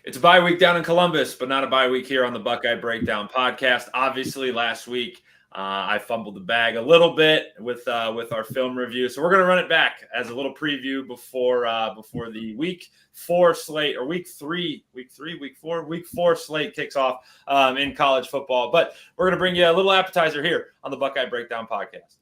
It's a bye week down in Columbus, but not a bye week here on the Buckeye Breakdown podcast. Obviously, last week I fumbled the bag a little bit with our film review, so we're going to run it back as a little preview before the week four slate, or week four slate kicks off in college football. But we're going to bring you a little appetizer here on the Buckeye Breakdown podcast.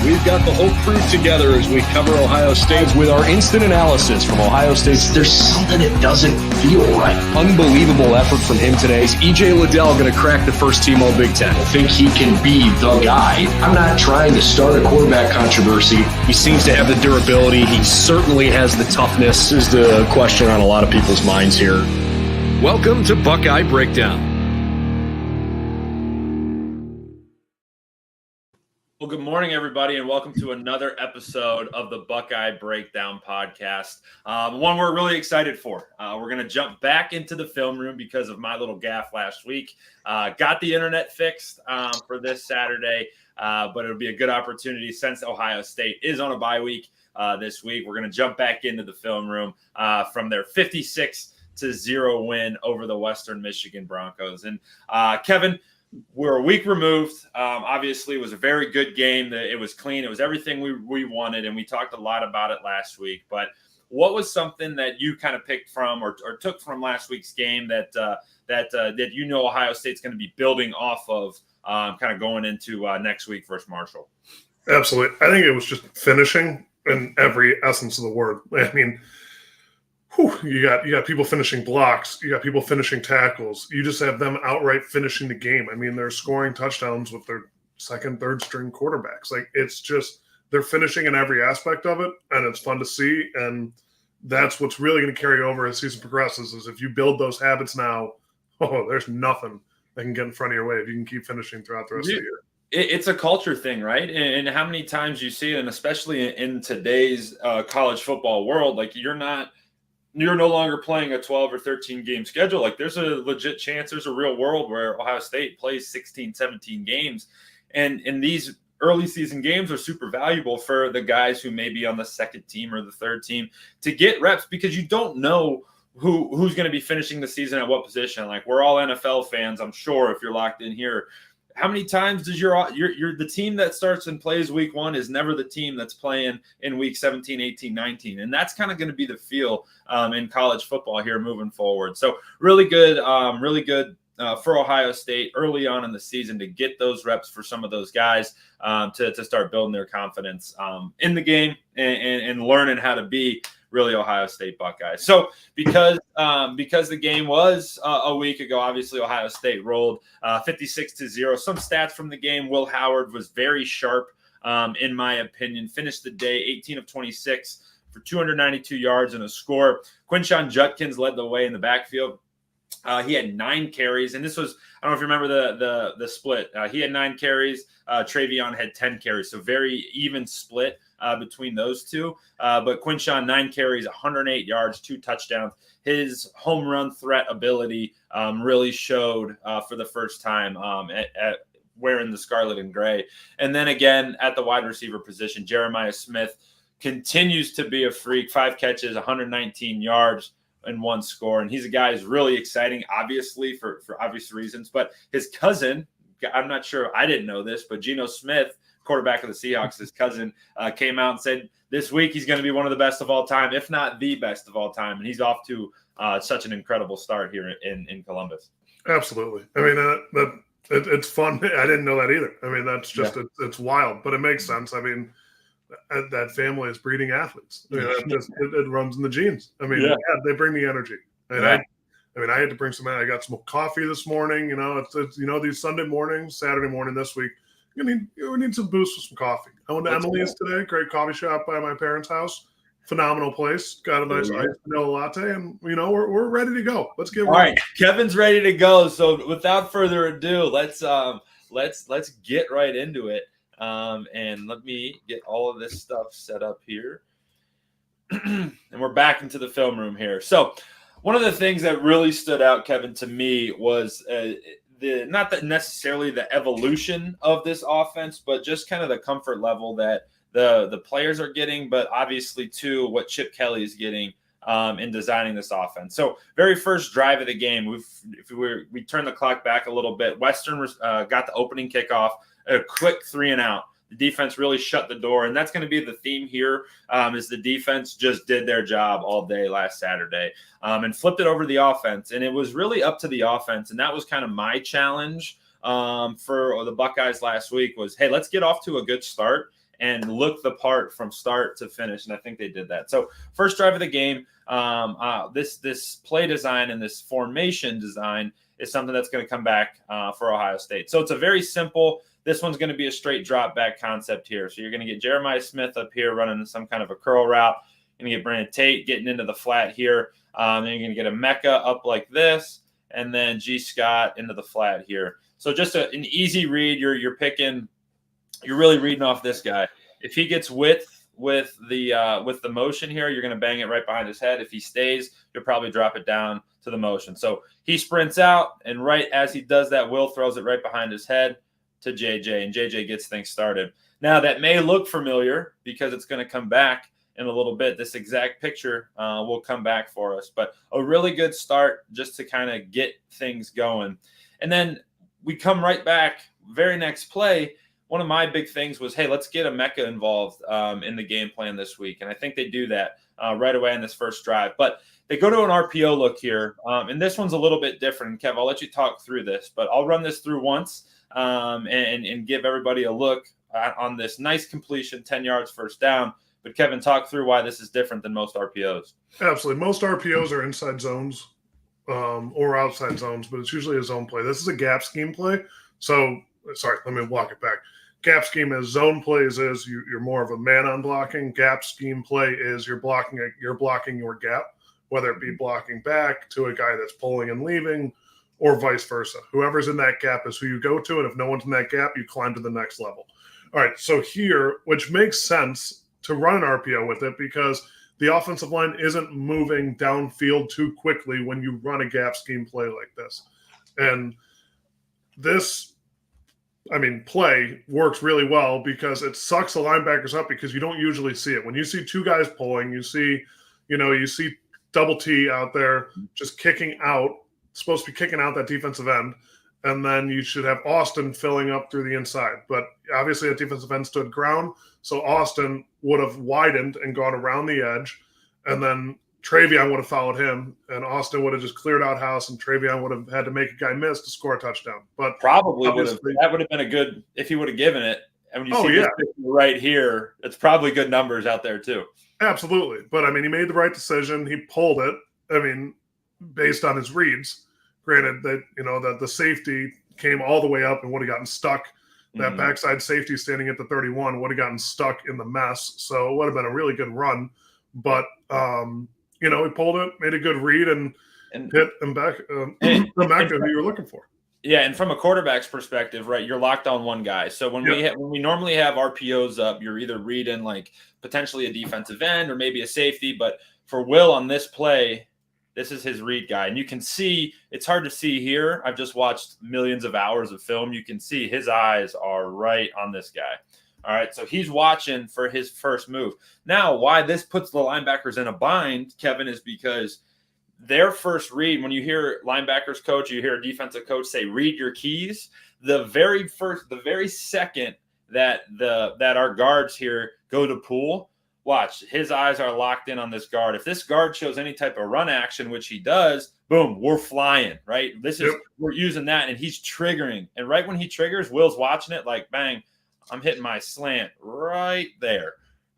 We've got the whole crew together as we cover Ohio State with our instant analysis from Ohio State. There's something that doesn't feel right. Unbelievable effort from him today. Is E.J. Liddell going to crack the first team All Big Ten? I think he can be the guy. I'm not trying to start a quarterback controversy. He seems to have the durability. He certainly has the toughness. This is the question on a lot of people's minds here. Welcome to Buckeye Breakdown. Well, good morning, everybody, and welcome to another episode of the Buckeye Breakdown podcast. One we're really excited for. We're going to jump back into the film room because of my little gaffe last week. Got the internet fixed for this Saturday, but it'll be a good opportunity since Ohio State is on a bye week this week. We're going to jump back into the film room from their 56-0 win over the Western Michigan Broncos. And Kevin, we're a week removed. Obviously, it was a very good game. It was clean. It was everything we wanted, and we talked a lot about it last week. But what was something that you kind of picked from or took from last week's game that you know Ohio State's going to be building off of kind of going into next week versus Marshall? Absolutely. I think it was just finishing in every essence of the word. I mean, you got people finishing blocks. You got people finishing tackles. You just have them outright finishing the game. I mean, they're scoring touchdowns with their second, third string quarterbacks. Like, it's just they're finishing in every aspect of it, and it's fun to see. And that's what's really going to carry over as season progresses. Is if you build those habits now, there's nothing that can get in front of your way if you can keep finishing throughout the rest of the year. It's a culture thing, right? And how many times you see it, and especially in today's college football world, like you're no longer playing a 12 or 13 game schedule. Like there's a legit chance, there's a real world where Ohio State plays 16, 17 games. And these early season games are super valuable for the guys who may be on the second team or the third team to get reps, because you don't know who's going to be finishing the season at what position. Like, we're all NFL fans, I'm sure, if you're locked in here. How many times does the team that starts and plays week one is never the team that's playing in week 17, 18, 19. And that's kind of going to be the feel in college football here moving forward. So really good for Ohio State early on in the season to get those reps for some of those guys to start building their confidence in the game and learning how to be really Ohio State Buckeyes. So because the game was a week ago, obviously Ohio State rolled 56-0. Some stats from the game: Will Howard was very sharp, in my opinion. Finished the day 18 of 26 for 292 yards and a score. Quinshon Judkins led the way in the backfield. He had 9 carries, and this was, I don't know if you remember the split. He had 9 carries. Travion had 10 carries, so very even split between those two. But Quinshon, 9 carries, 108 yards, 2 touchdowns. His home run threat ability really showed for the first time at wearing the scarlet and gray. And then again at the wide receiver position, Jeremiah Smith continues to be a freak. 5 catches, 119 yards. And 1 score. And he's a guy who's really exciting, obviously, for obvious reasons. But his cousin, I'm not sure, I didn't know this, but Geno Smith, quarterback of the Seahawks, his cousin, came out and said this week he's going to be one of the best of all time, if not the best of all time. And he's off to such an incredible start here in Columbus. Absolutely. I mean, it's fun. I didn't know that either. I mean, that's just, it's wild, but it makes sense. I mean, that family is breeding athletes. I mean, it runs in the genes. I mean, they bring the energy. And I had to bring some. I got some coffee this morning. You know, it's these Sunday mornings, Saturday morning this week. We need some boost with some coffee. I went to Emily's today. Great coffee shop by my parents' house. Phenomenal place. Got a nice iced vanilla latte, and we're ready to go. Let's get all right. Kevin's ready to go. So without further ado, let's get right into it. And let me get all of this stuff set up here. And we're back into the film room here. So one of the things that really stood out, Kevin, to me was not necessarily the evolution of this offense, but just kind of the comfort level that the players are getting, but obviously too what Chip Kelly is getting in designing this offense. So very first drive of the game, we turn the clock back a little bit. Western got the opening kickoff, a quick 3-and-out. The defense really shut the door, and that's going to be the theme here. Is the defense just did their job all day last Saturday and flipped it over to the offense, and it was really up to the offense, and that was kind of my challenge for the Buckeyes last week was, hey, let's get off to a good start and look the part from start to finish, and I think they did that. So first drive of the game, this play design and this formation design is something that's going to come back for Ohio State. So it's a very simple. This one's going to be a straight drop back concept here. So you're going to get Jeremiah Smith up here running some kind of a curl route. You're going to get Brandon Tate getting into the flat here. Then you're going to get a Mecca up like this, and then G. Scott into the flat here. So just an easy read. You're really reading off this guy. If he gets width with the motion here, you're going to bang it right behind his head. If he stays, you'll probably drop it down to the motion. So he sprints out, and right as he does that, Will throws it right behind his head to JJ, and JJ gets things started. Now, that may look familiar because it's going to come back in a little bit. This exact picture will come back for us, but a really good start just to kind of get things going. And then we come right back, very next play. One of my big things was, hey, let's get a Mecca involved in the game plan this week, and I think they do that right away in this first drive. But they go to an RPO look here, and this one's a little bit different. Kev, I'll let you talk through this, but I'll run this through once. And give everybody a look on this nice completion, 10 yards first down. But Kevin, talk through why this is different than most RPOs. Absolutely. Most RPOs are inside zones or outside zones, but it's usually a zone play. This is a gap scheme play. So, sorry, let me walk it back. Gap scheme is zone plays is you're more of a man on blocking. Gap scheme play is you're blocking your gap, whether it be blocking back to a guy that's pulling and leaving, or vice versa. Whoever's in that gap is who you go to, and if no one's in that gap, you climb to the next level. All right, so here, which makes sense to run an RPO with it because the offensive line isn't moving downfield too quickly when you run a gap scheme play like this. And this, play works really well because it sucks the linebackers up because you don't usually see it. When you see two guys pulling, you see double T out there just kicking out, supposed to be kicking out that defensive end, and then you should have Austin filling up through the inside. But obviously that defensive end stood ground, so Austin would have widened and gone around the edge, and then Travion would have followed him, and Austin would have just cleared out house, and Travion would have had to make a guy miss to score a touchdown. But probably would have been a good if he would have given it. And when you see this picture right here, it's probably good numbers out there too. Absolutely. But he made the right decision. He pulled it. Based on his reads, granted that that the safety came all the way up and would have gotten stuck. That backside safety standing at the 31 would have gotten stuck in the mess. So it would have been a really good run. But he pulled it, made a good read, and hit him back the Mecca who you were looking for. Yeah, and from a quarterback's perspective, right, you're locked on one guy. So when we normally have RPOs up, you're either reading like potentially a defensive end or maybe a safety. But for Will on this play, this is his read guy. And you can see, it's hard to see here. I've just watched millions of hours of film. You can see his eyes are right on this guy. All right, so he's watching for his first move. Now, why this puts the linebackers in a bind, Kevin, is because their first read, when you hear linebackers coach, you hear a defensive coach say, read your keys. The very second that our guards here go to pull, watch, his eyes are locked in on this guard. If this guard shows any type of run action, which he does, boom, we're flying, right? We're using that, and he's triggering. And right when he triggers, Will's watching it like, bang, I'm hitting my slant right there.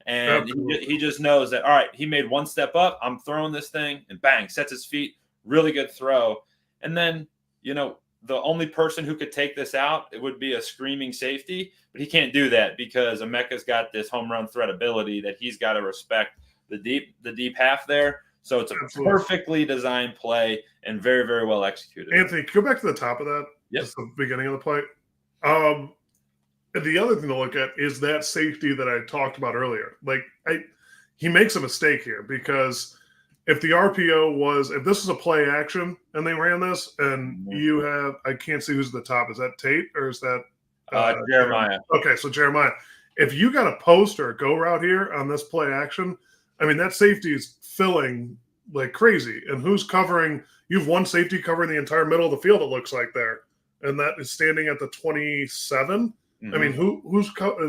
And he just knows that, all right, he made one step up, I'm throwing this thing, and bang, sets his feet, really good throw. And then, the only person who could take this out, it would be a screaming safety, but he can't do that because Emeka's got this home run threat ability that he's got to respect the deep half there. So it's a perfectly designed play and very, very well executed. Anthony, go back to the top of that. Yes. Just the beginning of the play. The other thing to look at is that safety that I talked about earlier. He makes a mistake here because if the RPO was, if this was a play action and they ran this and you have, I can't see who's at the top. Is that Tate or is that Jeremiah? Okay, so Jeremiah. If you got a post or a go route here on this play action, that safety is filling like crazy. And who's covering? You have one safety covering the entire middle of the field, it looks like there. And that is standing at the 27. I mean,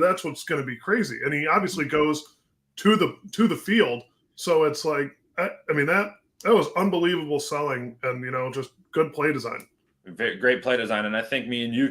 that's what's going to be crazy. And he obviously goes to the field. So it's like, I mean, that was unbelievable selling and, just good play design. Very great play design, and I think me and you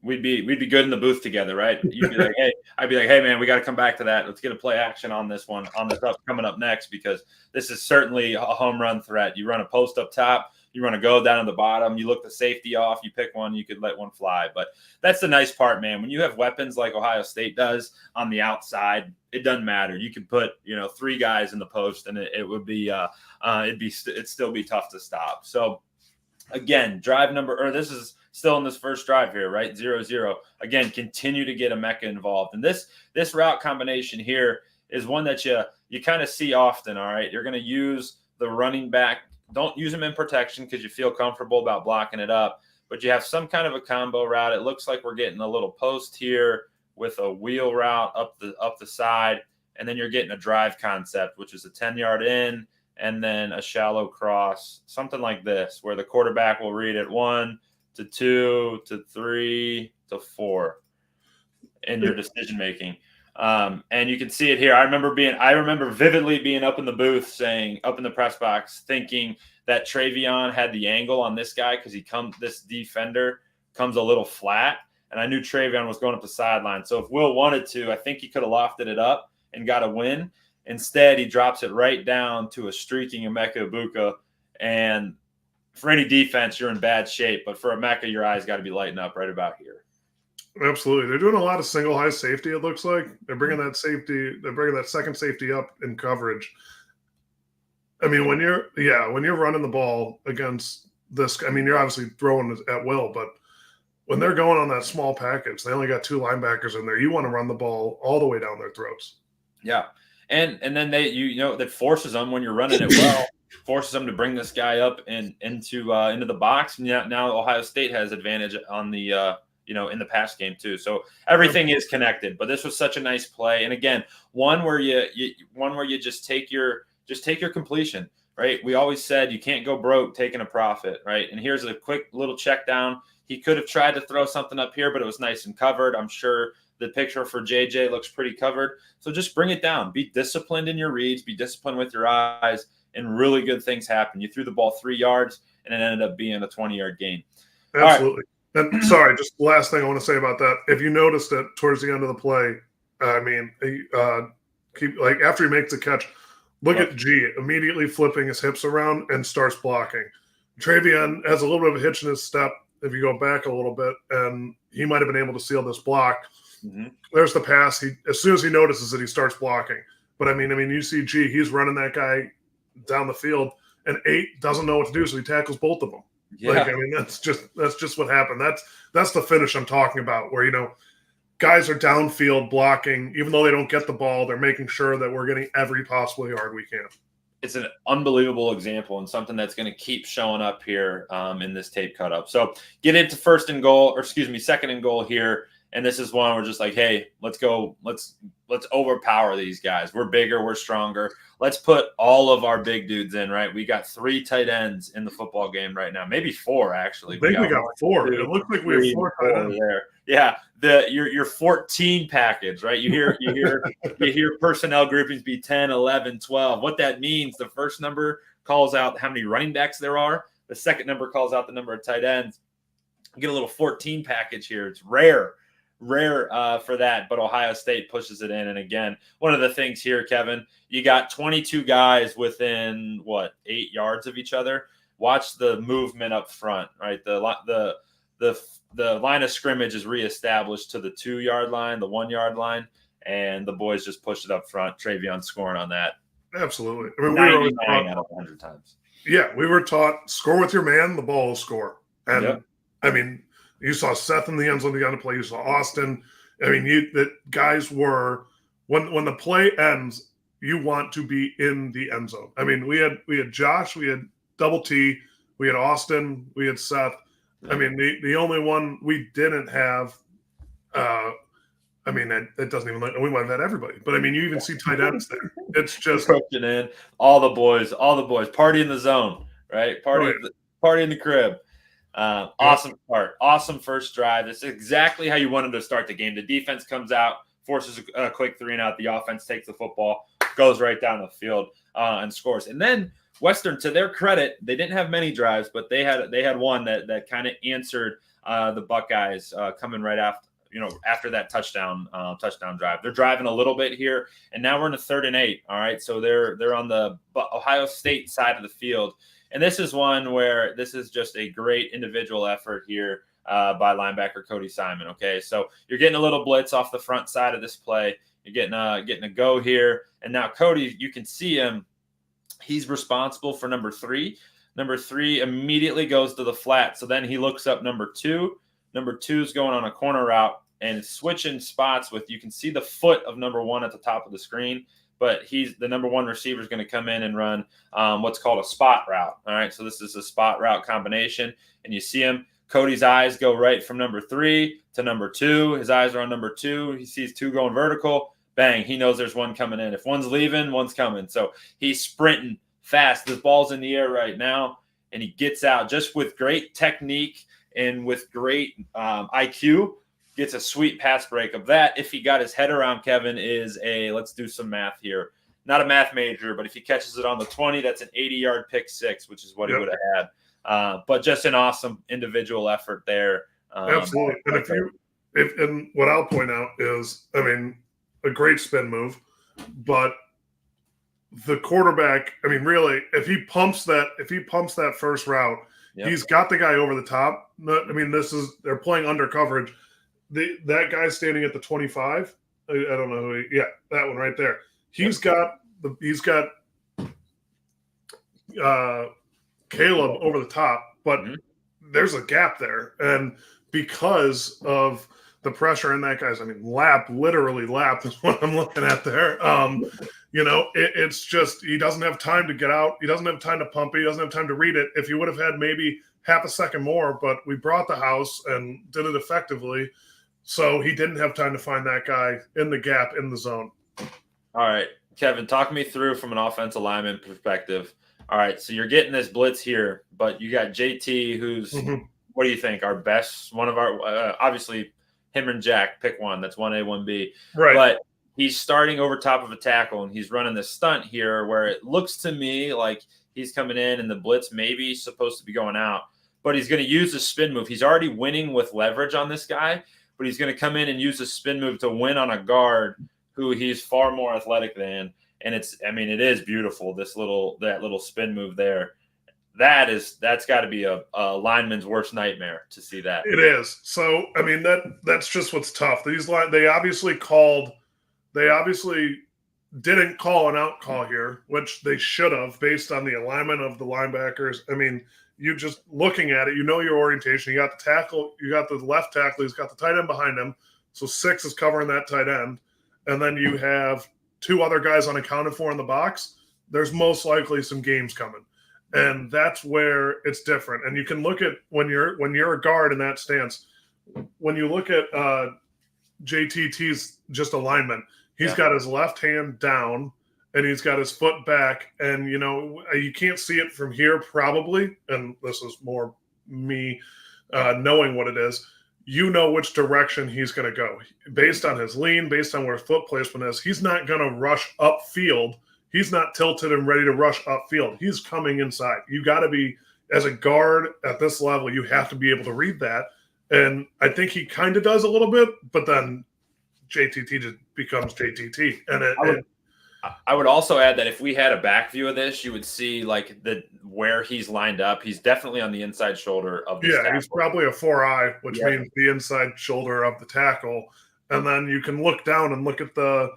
we'd be good in the booth together, right? You'd be like, hey, I'd be like, hey man, we got to come back to that. Let's get a play action on this one, on this up coming up next, because this is certainly a home run threat. You run a post up top, you run a go down at the bottom, you look the safety off, you pick one, you could let one fly. But that's the nice part, man. When you have weapons like Ohio State does on the outside, it doesn't matter. You can put 3 guys in the post, and it would be it'd still be tough to stop. So. Again, this is still in this first drive here, right? 0-0. Again, continue to get Emeka involved. And this route combination here is one that you kind of see often, all right? You're going to use the running back. Don't use him in protection because you feel comfortable about blocking it up. But you have some kind of a combo route. It looks like we're getting a little post here with a wheel route up the side. And then you're getting a drive concept, which is a 10-yard in, and then a shallow cross, something like this, where the quarterback will read it 1 to 2 to 3 to 4 in your decision making. And you can see it here. I remember vividly being up in the booth up in the press box, thinking that Travion had the angle on this guy because this defender comes a little flat, and I knew Travion was going up the sideline. So if Will wanted to, I think he could have lofted it up and got a win. Instead, he drops it right down to a streaking Emeka Egbuka. And for any defense, you're in bad shape. But for Emeka, your eyes got to be lighting up right about here. Absolutely. They're doing a lot of single high safety, it looks like. They're bringing that second safety up in coverage. I mean, when you're running the ball against this, I mean, you're obviously throwing at will, but when they're going on that small package, they only got 2 linebackers in there. You want to run the ball all the way down their throats. Yeah. And then that forces them, when you're running it well, forces them to bring this guy up and into the box. And now Ohio State has advantage on the in the pass game too. So everything is connected. But this was such a nice play. And again, one where you just take your completion, right? We always said you can't go broke taking a profit, right? And here's a quick little check down. He could have tried to throw something up here, but it was nice and covered. I'm sure the picture for JJ looks pretty covered. So just bring it down. Be disciplined in your reads. Be disciplined with your eyes, and really good things happen. You threw the ball 3 yards, and it ended up being a 20-yard gain. Absolutely. Right. And sorry, just the last thing I want to say about that. If you noticed that towards the end of the play, I mean, after he makes the catch, look at G immediately flipping his hips around and starts blocking. Travion has a little bit of a hitch in his step if you go back a little bit, and he might have been able to seal this block. Mm-hmm. There's the pass. As soon as he notices it, he starts blocking. But I mean, you see G, he's running that guy down the field, and 8 doesn't know what to do, so he tackles both of them. Yeah. That's just what happened. That's the finish I'm talking about, where guys are downfield blocking, even though they don't get the ball, they're making sure that we're getting every possible yard we can. It's an unbelievable example and something that's going to keep showing up here in this tape cut up. So get into second and goal here. And this is one we're just like, hey, let's go. Let's overpower these guys. We're bigger. We're stronger. Let's put all of our big dudes in, right? We got 3 tight ends in the football game right now. Maybe 4, actually. I think we got 4. It looks like we have 4 tight ends there. Yeah. Your 14 package, right? You hear personnel groupings be 10, 11, 12. What that means, the first number calls out how many running backs there are. The second number calls out the number of tight ends. You get a little 14 package here. It's rare for that, but Ohio State pushes it in. And again, one of the things here, Kevin, you got 22 guys within 8 yards of each other. Watch the movement up front, right? The line of scrimmage is reestablished to the 2-yard line, the 1-yard line, and the boys just pushed it up front. Travion scoring on that. Absolutely. I mean, 99 out of 100 times. Yeah, we were taught score with your man, the ball will score. And yep. I mean, you saw Seth in the end zone to play. You saw Austin. I mean, the guys were when the play ends, you want to be in the end zone. I mean, we had Josh, we had Double T, we had Austin, we had Seth. I mean, the only one we didn't have I mean, it doesn't even we might have had everybody, but I mean, you even see tight ends there. It's just approaching in all the boys, party in the zone, right? Party in the crib. Awesome start, awesome first drive. This is exactly how you wanted to start the game. The defense comes out, forces a quick 3-and-out. The offense takes the football, goes right down the field, and scores. And then Western, to their credit, they didn't have many drives, but they had one that kind of answered the Buckeyes coming right after that touchdown drive. They're driving a little bit here, and now we're in the 3rd and 8. All right, so they're on the Ohio State side of the field, and this is one where this is just a great individual effort here by linebacker Cody Simon. Okay, so you're getting a little blitz off the front side of this play. You're getting a go here, and now Cody, you can see him. He's responsible for number 3. Number 3 immediately goes to the flat. So then he looks up number 2. Number 2 is going on a corner route and switching spots with, you can see the foot of number 1 at the top of the screen, but the number 1 receiver is going to come in and run what's called a spot route. All right, so this is a spot route combination, and you see him. Cody's eyes go right from number 3 to number 2. His eyes are on number 2. He sees 2 going vertical. Bang, he knows there's 1 coming in. If one's leaving, one's coming. So he's sprinting fast. The ball's in the air right now, and he gets out just with great technique and with great IQ, gets a sweet pass break of that. If he got his head around, Kevin, is let's do some math here. Not a math major, but if he catches it on the 20, that's an 80-yard pick 6, which is what he would have had. But just an awesome individual effort there. Absolutely. And and what I'll point out is, I mean, a great spin move, but the quarterback, I mean, really, if he pumps that first route, he's got the guy over the top. I mean, they're playing under coverage. That guy standing at the 25, I don't know who that one right there. He's got Caleb over the top, but there's a gap there. And because of the pressure in that guy's, literally lap is what I'm looking at there. It's just, he doesn't have time to get out. He doesn't have time to pump it. He doesn't have time to read it. If he would have had maybe half a second more, but we brought the house and did it effectively. So he didn't have time to find that guy in the gap in the zone. All right, Kevin, talk me through from an offensive lineman perspective. All right, so you're getting this blitz here, but you got JT, who's, what do you think, our best, one of our, obviously, him and Jack, pick one. That's 1A, 1B. Right. But he's starting over top of a tackle, and he's running this stunt here where it looks to me like he's coming in and the blitz maybe supposed to be going out, but he's going to use the spin move. He's already winning with leverage on this guy, but he's going to come in and use the spin move to win on a guard who he's far more athletic than. And it is beautiful, that little spin move there. That's got to be a lineman's worst nightmare to see that. It is. So, that's just what's tough. They obviously didn't call an out call here, which they should have based on the alignment of the linebackers. You just looking at it, your orientation. You got the tackle, you got the left tackle, he's got the tight end behind him. So 6 is covering that tight end. And then you have 2 other guys unaccounted for in the box. There's most likely some games coming. And that's where it's different. And you can look at when you're a guard in that stance, when you look at JTT's just alignment, he's got his left hand down and he's got his foot back. And, you can't see it from here probably. And this is more me knowing what it is. Which direction he's going to go. Based on his lean, based on where foot placement is, he's not going to rush upfield. He's not tilted and ready to rush upfield. He's coming inside. You got to be, as a guard at this level, you have to be able to read that. And I think he kind of does a little bit, but then JTT just becomes JTT. And I would also add that if we had a back view of this, you would see where he's lined up. He's definitely on the inside shoulder of the tackle. He's probably a 4-eye, which means the inside shoulder of the tackle. And then you can look down and look at the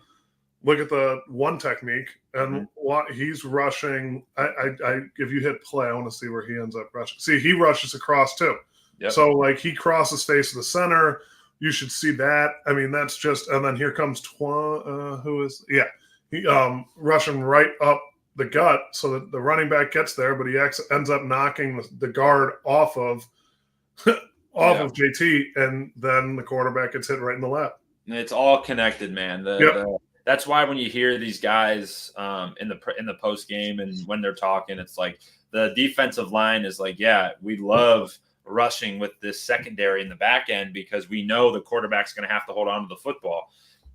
one technique and what he's rushing. If you hit play, I want to see where he ends up rushing. See, he rushes across too. Yep. So he crosses face of the center. You should see that. That's just, and then here comes he rushing right up the gut so that the running back gets there, but he ends up knocking the guard off of JT, and then the quarterback gets hit right in the lap. It's all connected, man. That's why when you hear these guys in the post game and when they're talking, it's like the defensive line is like, yeah, we love rushing with this secondary in the back end because we know the quarterback's going to have to hold on to the football.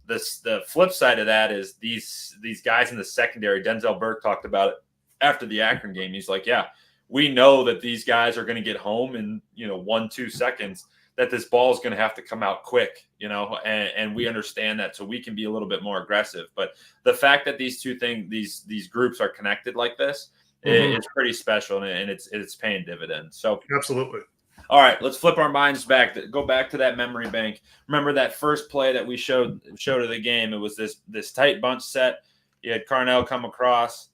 The flip side of that is these guys in the secondary. Denzel Burke talked about it after the Akron game. He's like, yeah, we know that these guys are going to get home in 1-2 seconds, that this ball is going to have to come out quick, and we understand that, so we can be a little bit more aggressive. But the fact that these two things, these groups are connected like this, it's pretty special, and it's paying dividends. So absolutely. All right, let's flip our minds back. Go back to that memory bank. Remember that first play that we showed of the game? It was this tight bunch set. You had Carnell come across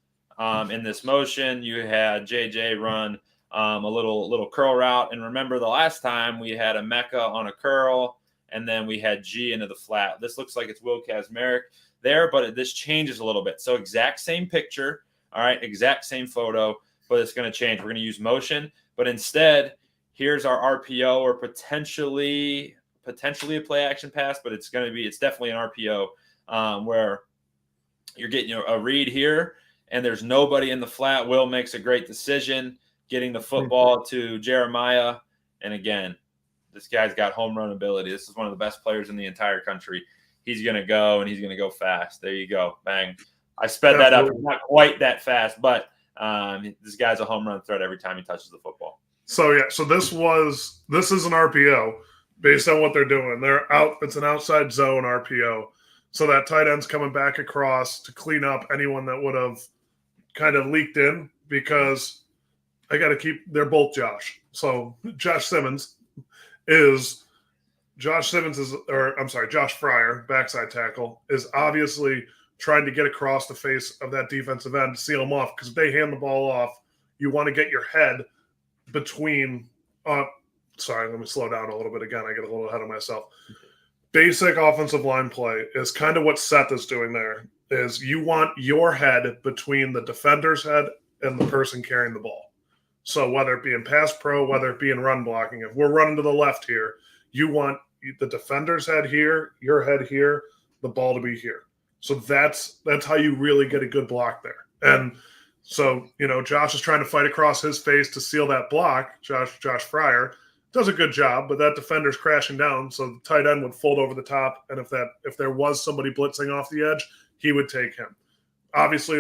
in this motion. You had JJ run a little curl route. And remember the last time we had a Mecca on a curl, and then we had G into the flat. This looks like it's Will Kazmarek there, but this changes a little bit. So exact same picture, all right, exact same photo, but it's going to change. We're going to use motion, but instead, here's our RPO, or potentially a play action pass, but it's definitely an RPO where you're getting a read here, and there's nobody in the flat. Will makes a great decision, getting the football to Jeremiah. And again, this guy's got home run ability. This is one of the best players in the entire country. He's going to go, and he's going to go fast. There you go. Bang. I sped that up. Not quite that fast, but this guy's a home run threat every time he touches the football. So, yeah, so this is an RPO based on what they're doing. It's an outside zone RPO. So that tight end's coming back across to clean up anyone that would have kind of leaked in, because they're both Josh. So Josh Fryer, backside tackle, is obviously trying to get across the face of that defensive end to seal him off, because if they hand the ball off, you want to get your head between sorry, let me slow down a little bit again. I get a little ahead of myself. Basic offensive line play is kind of what Seth is doing there, is you want your head between the defender's head and the person carrying the ball. So whether it be in pass pro, whether it be in run blocking, if we're running to the left here, you want the defender's head here, your head here, the ball to be here. So that's how you really get a good block there. And so, Josh is trying to fight across his face to seal that block. Josh Fryer does a good job, but that defender's crashing down, so the tight end would fold over the top, and if there was somebody blitzing off the edge, he would take him. Obviously,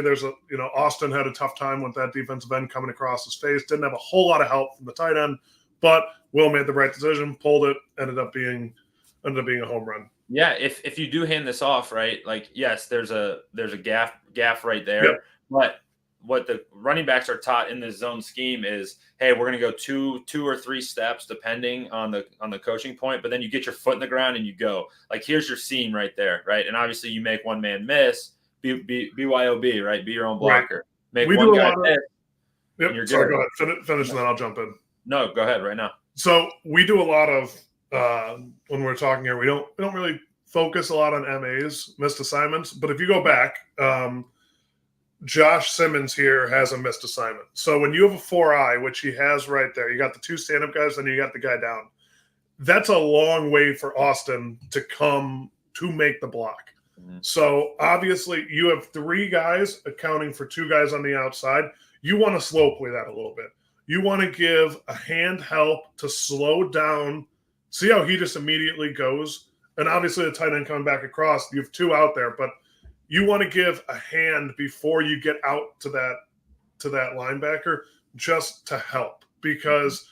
Austin had a tough time with that defensive end coming across his face. Didn't have a whole lot of help from the tight end, but Will made the right decision, pulled it, ended up being a home run. Yeah, if you do hand this off, right? Like, yes, there's a gaff right there, yep. But what the running backs are taught in this zone scheme is, hey, we're going to go two or three steps depending on the coaching point, but then you get your foot in the ground and you go. Like, here's your seam right there, right? And obviously you make one man miss, BYOB, right? Be your own blocker. Right. Make one guy miss. Yep. Sorry, go ahead. Finish, and then I'll jump in. No, go ahead right now. So we do a lot of when we're talking here, we don't really focus a lot on MAs, missed assignments, but if you go back, Josh Simmons here has a missed assignment. So when you have a 4-eye, which he has right there, you got the two stand-up guys, then you got the guy down. That's a long way for Austin to come to make the block. Mm-hmm. So obviously you have three guys accounting for two guys on the outside. You want to slow play that a little bit. You want to give a hand help to slow down. See how he just immediately goes? And obviously the tight end coming back across, you have two out there, but you want to give a hand before you get out to that linebacker just to help, because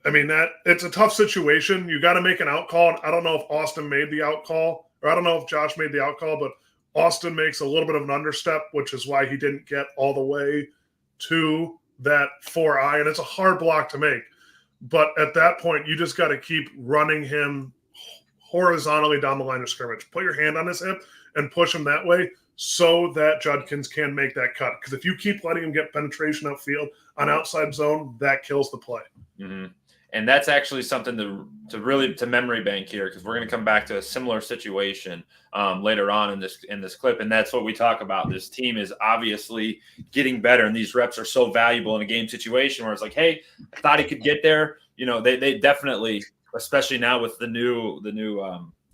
it's a tough situation. You got to make an out call. I don't know if Austin made the out call, or I don't know if Josh made the out call, but Austin makes a little bit of an understep, which is why he didn't get all the way to that 4-eye, and it's a hard block to make. But at that point, you just got to keep running him horizontally down the line of scrimmage. Put your hand on his hip and push him that way so that Judkins can make that cut. Because if you keep letting him get penetration upfield on outside zone, that kills the play. Mm-hmm. And that's actually something to memory bank here, because we're going to come back to a similar situation later on in this clip. And that's what we talk about. This team is obviously getting better, and these reps are so valuable in a game situation where it's like, hey, I thought he could get there. They definitely, especially now with the new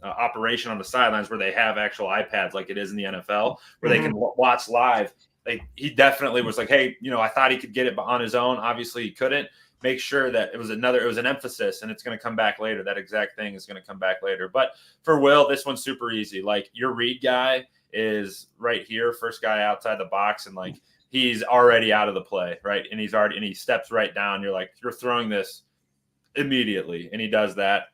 operation on the sidelines where they have actual iPads like it is in the NFL, where they can watch live. Like, he definitely was like, hey, I thought he could get it on his own. Obviously he couldn't. Make sure that it was an emphasis, and it's going to come back later. That exact thing is going to come back later. But for Will, this one's super easy. Like, your read guy is right here, first guy outside the box, and like, he's already out of the play, right? And he steps right down. You're like, you're throwing this immediately, and he does that.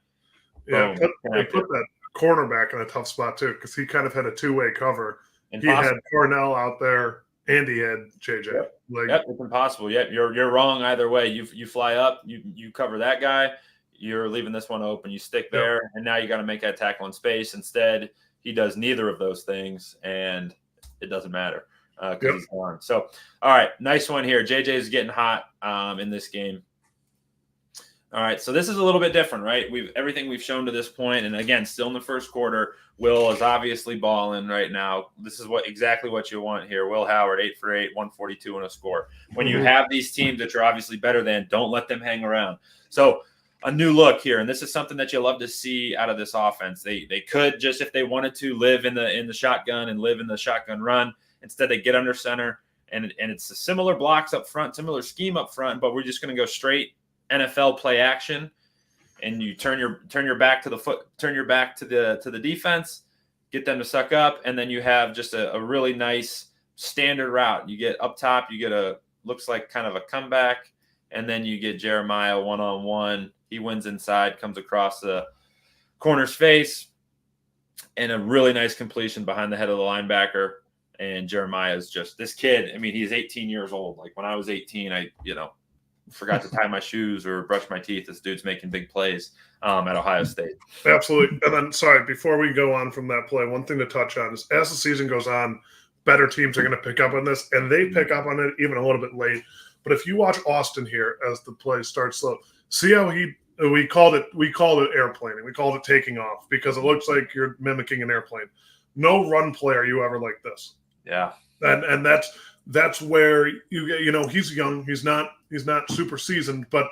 Yeah, they put that cornerback in a tough spot too, because he kind of had a two-way cover. And he had Cornell out there, and he had JJ. Yep, it's impossible. Yep, you're wrong either way. You fly up, you cover that guy, you're leaving this one open. You stick there, and now you got to make that tackle in space. Instead, he does neither of those things, and it doesn't matter because he's gone. So, all right, nice one here. JJ is getting hot in this game. All right, so this is a little bit different, right? Everything we've shown to this point, and again, still in the first quarter. Will is obviously balling right now. This is exactly what you want here. Will Howard, 8 for 8, 142 and a score. When you have these teams that you're obviously better than, don't let them hang around. So a new look here, and this is something that you love to see out of this offense. They could just, if they wanted to, live in the shotgun and live in the shotgun run. Instead, they get under center, and it's a similar blocks up front, similar scheme up front, but we're just going to go straight NFL play action. And you turn your back to the defense, get them to suck up, and then you have just a really nice standard route. You get up top, you get looks like kind of a comeback, and then you get Jeremiah one-on-one. He wins inside, comes across the corner's face, and a really nice completion behind the head of the linebacker. And Jeremiah is just this kid. I mean, he's 18 years old. Like, when I was 18, I forgot to tie my shoes or brush my teeth. This dude's making big plays at Ohio State. Absolutely. And then, sorry, before we go on from that play, one thing to touch on is as the season goes on, better teams are going to pick up on this, and they pick up on it even a little bit late. But if you watch Austin here as the play starts slow, see how we called it airplaning. We called it taking off because it looks like you're mimicking an airplane. No run play are you ever like this. Yeah. And that's where he's young. He's not super seasoned, but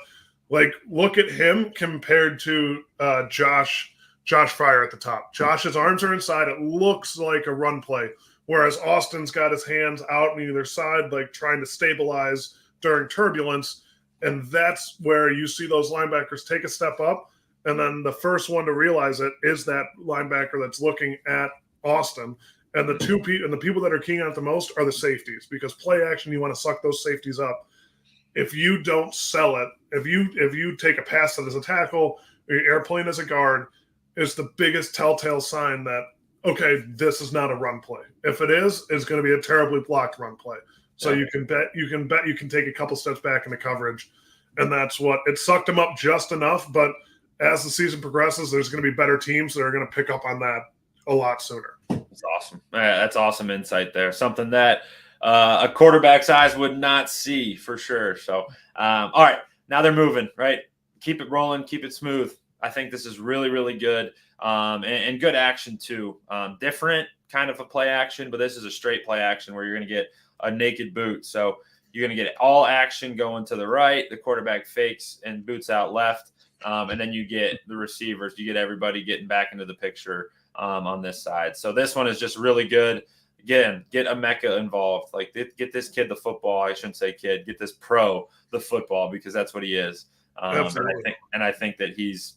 like, look at him compared to Josh Fryer at the top. Josh's arms are inside. It looks like a run play, whereas Austin's got his hands out on either side, like trying to stabilize during turbulence. And that's where you see those linebackers take a step up. And then the first one to realize it is that linebacker that's looking at Austin. And the people that are keying on it the most are the safeties, because play action, you want to suck those safeties up. If you don't sell it, if you take a pass that is a tackle, or your airplane as a guard, is the biggest telltale sign that, okay, this is not a run play. If it is, it's going to be a terribly blocked run play. So you can take a couple steps back in the coverage, and that's what it sucked them up just enough. But as the season progresses, there's going to be better teams that are going to pick up on that a lot sooner. That's awesome. That's awesome insight there. Something that a quarterback's eyes would not see for sure. So, all right, now they're moving, right? Keep it rolling, keep it smooth. I think this is really, really good and good action too. Different kind of a play action, but this is a straight play action where you're going to get a naked boot. So you're going to get all action going to the right. The quarterback fakes and boots out left. And then you get the receivers. You get everybody getting back into the picture on this side. So this one is just really good. Again, get Emeka involved. Like, get this kid the football. I shouldn't say kid. Get this pro the football, because that's what he is. And I think that he's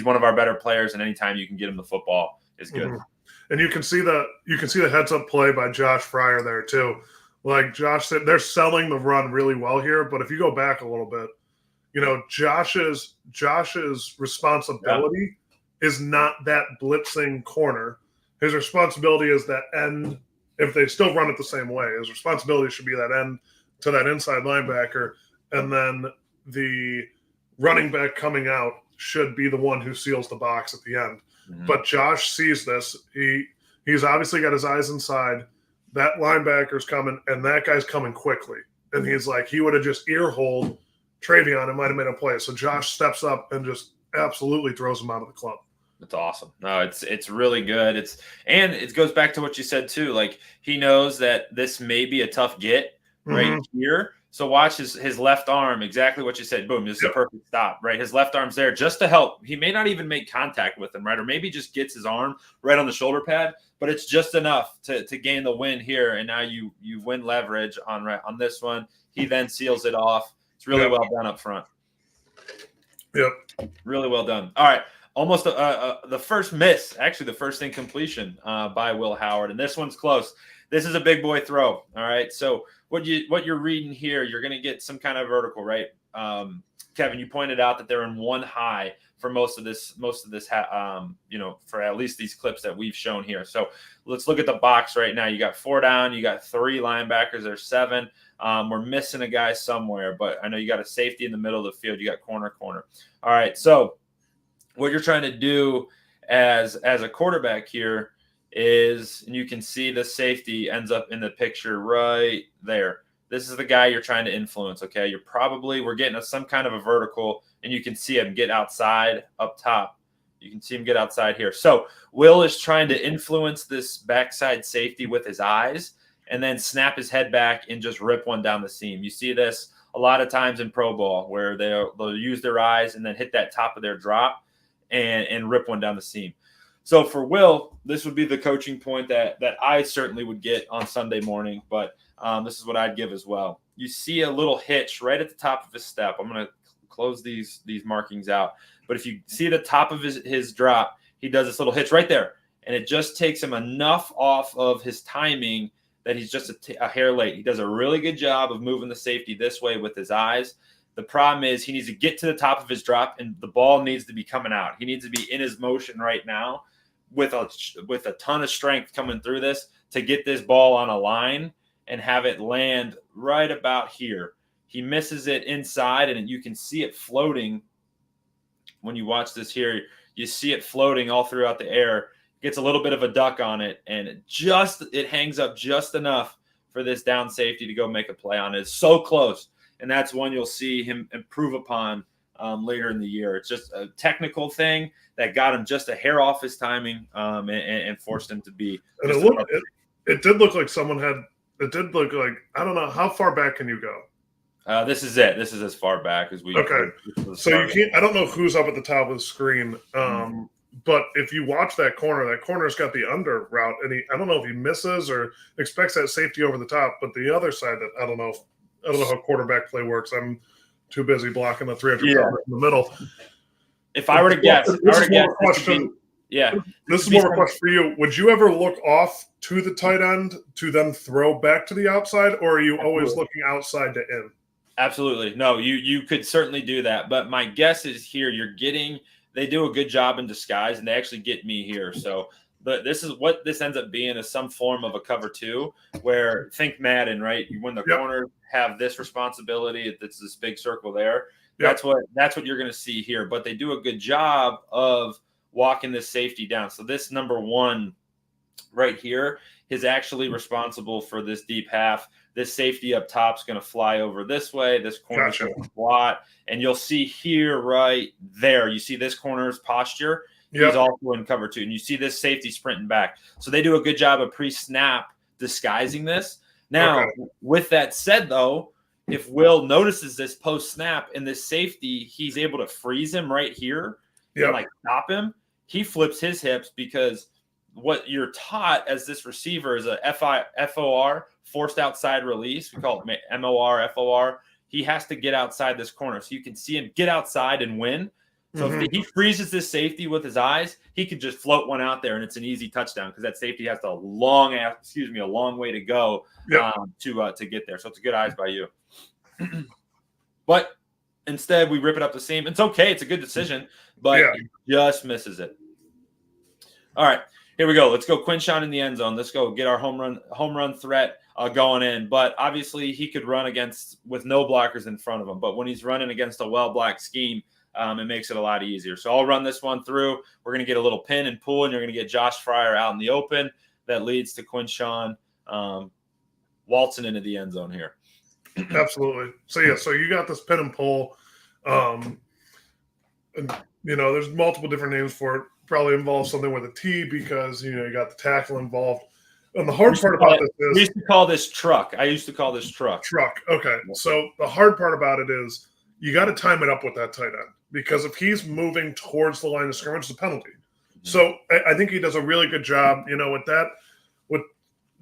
one of our better players, and anytime you can get him the football is good. Mm-hmm. And you can see the heads up play by Josh Fryer there too. Like Josh said, they're selling the run really well here. But if you go back a little bit, Josh's responsibility is not that blitzing corner. His responsibility is that end. If they still run it the same way, his responsibility should be that end to that inside linebacker, and then the running back coming out should be the one who seals the box at the end. Mm-hmm. But Josh sees this. He's obviously got his eyes inside. That linebacker's coming, and that guy's coming quickly. And he's like, he would have just ear-holed Travion and might have made a play. So Josh steps up and just absolutely throws him out of the club. That's awesome. No, it's really good. It goes back to what you said too. Like, he knows that this may be a tough get right here. So watch his left arm, exactly what you said. Boom, this is a perfect stop, right? His left arm's there just to help. He may not even make contact with him, right? Or maybe just gets his arm right on the shoulder pad, but it's just enough to gain the win here. And now you win leverage on this one. He then seals it off. It's really well done up front. Yep. Really well done. All right. Almost the first miss, actually the first incompletion by Will Howard. And this one's close. This is a big boy throw. All right. So what you're reading here, you're going to get some kind of vertical, right? Kevin, you pointed out that they're in one high for most of this, for at least these clips that we've shown here. So let's look at the box right now. You got 4 down, you got 3 linebackers, there's 7. We're missing a guy somewhere, but I know you got a safety in the middle of the field. You got corner. All right. So what you're trying to do as a quarterback here is, and you can see the safety ends up in the picture right there. This is the guy you're trying to influence, okay? We're getting some kind of a vertical, and you can see him get outside up top. You can see him get outside here. So Will is trying to influence this backside safety with his eyes and then snap his head back and just rip one down the seam. You see this a lot of times in pro ball where they'll use their eyes and then hit that top of their drop and rip one down the seam. So for Will, this would be the coaching point that I certainly would get on Sunday morning, but this is what I'd give as well. You see a little hitch right at the top of his step. I'm going to close these markings out. But if you see the top of his drop, he does this little hitch right there, and it just takes him enough off of his timing that he's just a hair late. He does a really good job of moving the safety this way with his eyes. The problem is he needs to get to the top of his drop, and the ball needs to be coming out. He needs to be in his motion right now with a ton of strength coming through this to get this ball on a line and have it land right about here. He misses it inside, and you can see it floating. When you watch this here, you see it floating all throughout the air. Gets a little bit of a duck on it, and it hangs up just enough for this down safety to go make a play on it. It's so close, and that's one you'll see him improve upon later in the year. It's just a technical thing that got him just a hair off his timing and forced him to be. And it did look like someone had. It did look like, I don't know, how far back can you go? This is it. This is as far back as we. Okay, so you can't. I don't know who's up at the top of the screen. But if you watch that corner's got the under route, and I don't know if he misses or expects that safety over the top. But the other side, that I don't know how quarterback play works. I'm too busy blocking the 300 cover in the middle. If I were to guess, this is more of a question for you. Would you ever look off to the tight end to then throw back to the outside, or are you always looking outside to in? Absolutely. No, you could certainly do that. But my guess is here they do a good job in disguise, and they actually get me here. So this is what this ends up being, is some form of a cover 2, where think Madden, right? When the corners have this responsibility, it's this big circle there. That's what you're going to see here. But they do a good job of walking this safety down. So this number 1 right here is actually responsible for this deep half. This safety up top is going to fly over this way. This corner is going to squat. And you'll see here right there, you see this corner's posture. He's also in cover 2. And you see this safety sprinting back. So they do a good job of pre-snap disguising this. Now, with that said, though, if Will notices this post-snap and this safety, he's able to freeze him right here and stop him. He flips his hips, because what you're taught as this receiver is a FOR, forced outside release. We call it MOR, FOR. He has to get outside this corner. So you can see him get outside and win. So if he freezes this safety with his eyes, he could just float one out there, and it's an easy touchdown, because that safety has a long way to go to get there. So it's a good eyes by you. But instead, we rip it up the seam. It's okay. It's a good decision, but he just misses it. All right. Here we go. Let's go Quinshawn in the end zone. Let's go get our home run threat going in. But obviously, he could run with no blockers in front of him. But when he's running against a well-blocked scheme, it makes it a lot easier. So I'll run this one through. We're going to get a little pin and pull, and you're going to get Josh Fryer out in the open. That leads to Quinshawn waltzing into the end zone here. Absolutely. So you got this pin and pull. And, there's multiple different names for it. Probably involves something with a T, because, you got the tackle involved. And the hard part about this is we used to call this truck. I used to call this truck. Truck. Okay. So the hard part about it is you got to time it up with that tight end, because if he's moving towards the line of scrimmage, it's a penalty. So I think he does a really good job, with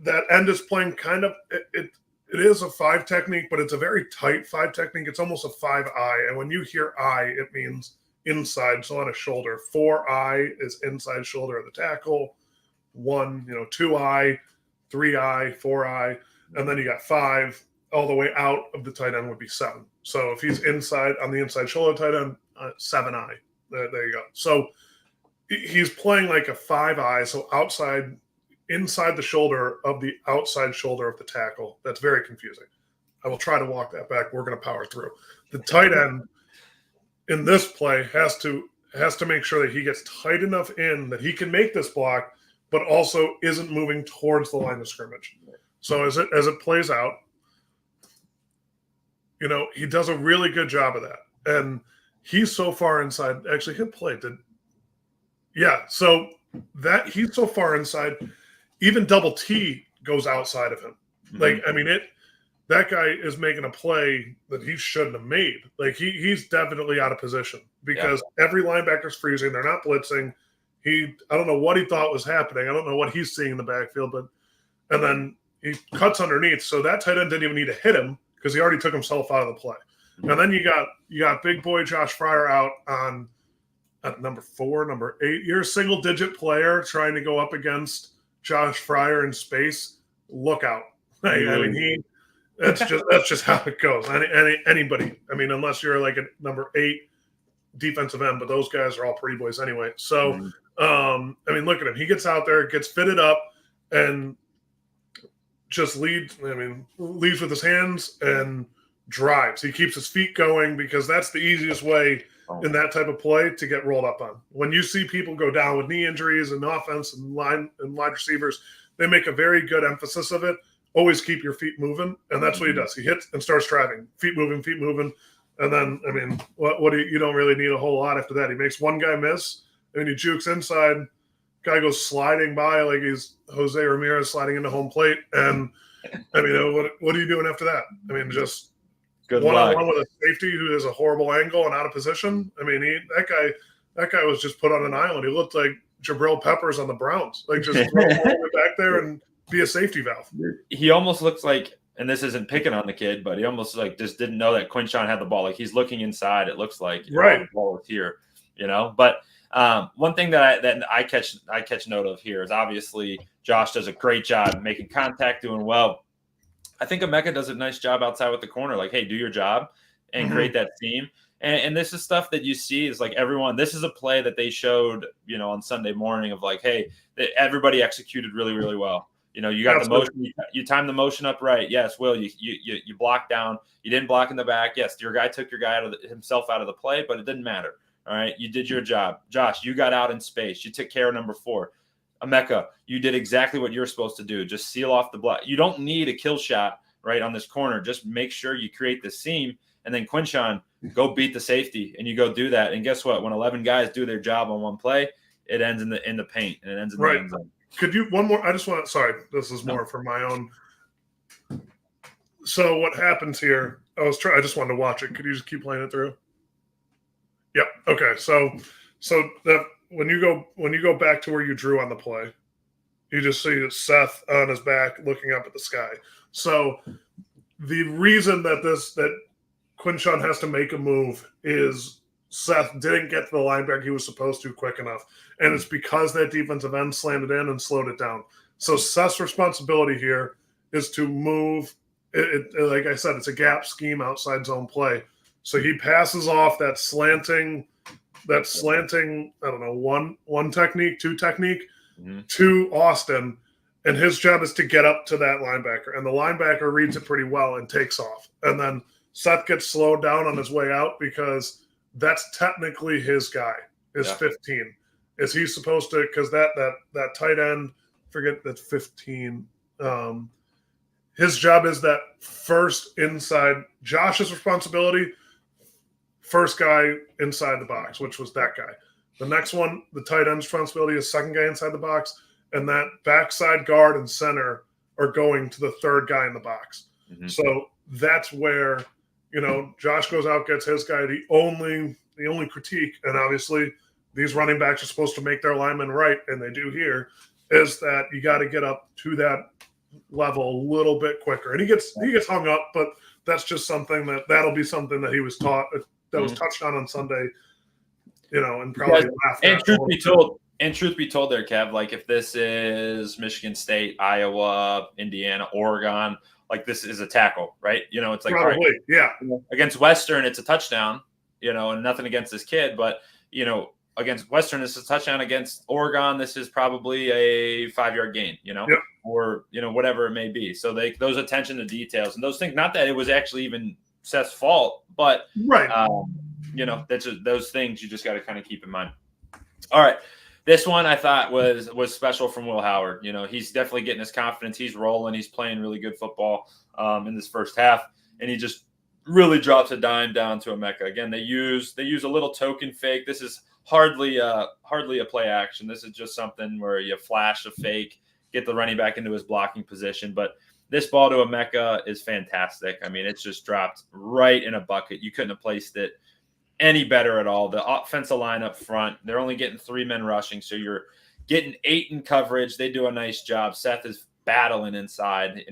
that end is playing kind of it is a 5 technique, but it's a very tight 5 technique. It's almost a 5-eye. And when you hear eye, it means inside, so on a shoulder. 4-eye is inside shoulder of the tackle. 1, 2-eye, 3-eye, 4-eye, and then you got 5 all the way out of the tight end would be 7. So if he's inside on the inside shoulder tight end, 7-eye. There you go. So he's playing like a 5-eye, so inside the shoulder of the outside shoulder of the tackle. That's very confusing. I will try to walk that back. We're going to power through. The tight end in this play has to make sure that he gets tight enough in that he can make this block, but also isn't moving towards the line of scrimmage. So as it plays out, he does a really good job of that. And he's so far inside. Actually, hit play did. Yeah, so that he's so far inside, even double T goes outside of him. That guy is making a play that he shouldn't have made. Like he's definitely out of position because every linebacker's freezing. They're not blitzing. I don't know what he thought was happening. I don't know what he's seeing in the backfield, and then he cuts underneath. So that tight end didn't even need to hit him because he already took himself out of the play. And then you got big boy Josh Fryer out on at number 4, number 8. You're a single digit player trying to go up against Josh Fryer in space. Look out. That's just how it goes. Anybody. Unless you're like a number 8 defensive end, but those guys are all pretty boys anyway. So, look at him. He gets out there, gets fitted up, and just leads with his hands and drives. He keeps his feet going because that's the easiest way in that type of play to get rolled up on. When you see people go down with knee injuries and offense and wide receivers, they make a very good emphasis of it. Always keep your feet moving, and that's what he does. He hits and starts driving, feet moving, and then what do you don't really need a whole lot after that. He makes one guy miss, and he jukes inside. Guy goes sliding by like he's Jose Ramirez sliding into home plate, and what are you doing after that? Just good one-on-one with a safety who has a horrible angle and out of position. That guy was just put on an island. He looked like Jabril Peppers on the Browns, like just throw him all the way back there and be a safety valve. He almost looks like, and this isn't picking on the kid, but he almost like just didn't know that Quinshon had the ball. Like he's looking inside. It looks like the ball is here, But one thing that I catch note of here is obviously Josh does a great job making contact, doing well. I think Emeka does a nice job outside with the corner. Like, hey, do your job and create that seam. And this is stuff that you see is like everyone. This is a play that they showed, on Sunday morning of like, hey, everybody executed really, really well. You got the motion. You timed the motion up right. Yes, Will. You blocked down. You didn't block in the back. Yes, your guy took your guy himself out of the play, but it didn't matter. All right, you did your job. Josh, you got out in space. You took care of number 4. Emeka, you did exactly what you're supposed to do. Just seal off the block. You don't need a kill shot right on this corner. Just make sure you create the seam, and then Quinshon, go beat the safety, and you go do that. And guess what? When 11 guys do their job on one play, it ends in the paint and it ends in the end zone. Could you one more? I just want. Sorry, this is more for my own. So what happens here? I just wanted to watch it. Could you just keep playing it through? Yep. Okay. So that when you go back to where you drew on the play, you just see Seth on his back looking up at the sky. So the reason that Quinshon has to make a move is Seth didn't get to the linebacker he was supposed to quick enough. And it's because that defensive end slanted in and slowed it down. So Seth's responsibility here is to move. Like I said, it's a gap scheme outside zone play. So he passes off that slanting, I don't know, one technique, 2 technique to Austin. And his job is to get up to that linebacker. And the linebacker reads it pretty well and takes off. And then Seth gets slowed down on his way out because that's technically his guy, 15. Is he supposed to, because that tight end, forget that's 15. His job is that first inside, Josh's responsibility, first guy inside the box, which was that guy. The next one, the tight end's responsibility is second guy inside the box. and that backside guard and center are going to the third guy in the box. Mm-hmm. So that's where, Josh goes out, gets his guy. The only critique, and obviously these running backs are supposed to make their linemen right, and they do here, is that you got to get up to that level a little bit quicker. And he gets hung up, but that's just something that'll be something that he was taught, that was touched on Sunday, and probably laughed at. Truth be told there, Kev, like if this is Michigan State, Iowa, Indiana, Oregon, like this is a tackle, right? It's like, probably, right, yeah. Against Western, it's a touchdown, and nothing against this kid, but, against Western, this is a touchdown. Against Oregon, this is probably a 5-yard gain, yep. Or, whatever it may be. So those attention to details and those things, not that it was actually even Seth's fault, but, right. That's just, those things you just got to kind of keep in mind. All right. This one I thought was special from Will Howard. He's definitely getting his confidence. He's rolling. He's playing really good football in this first half, and he just really drops a dime down to Emeka. Again, they use a little token fake. This is hardly a play action. This is just something where you flash a fake, get the running back into his blocking position. But this ball to Emeka is fantastic. I mean, it's just dropped right in a bucket. You couldn't have placed it any better at all. The offensive line up front, they're only getting 3 men rushing, so you're getting 8 in coverage. They do a nice job. Seth is battling inside.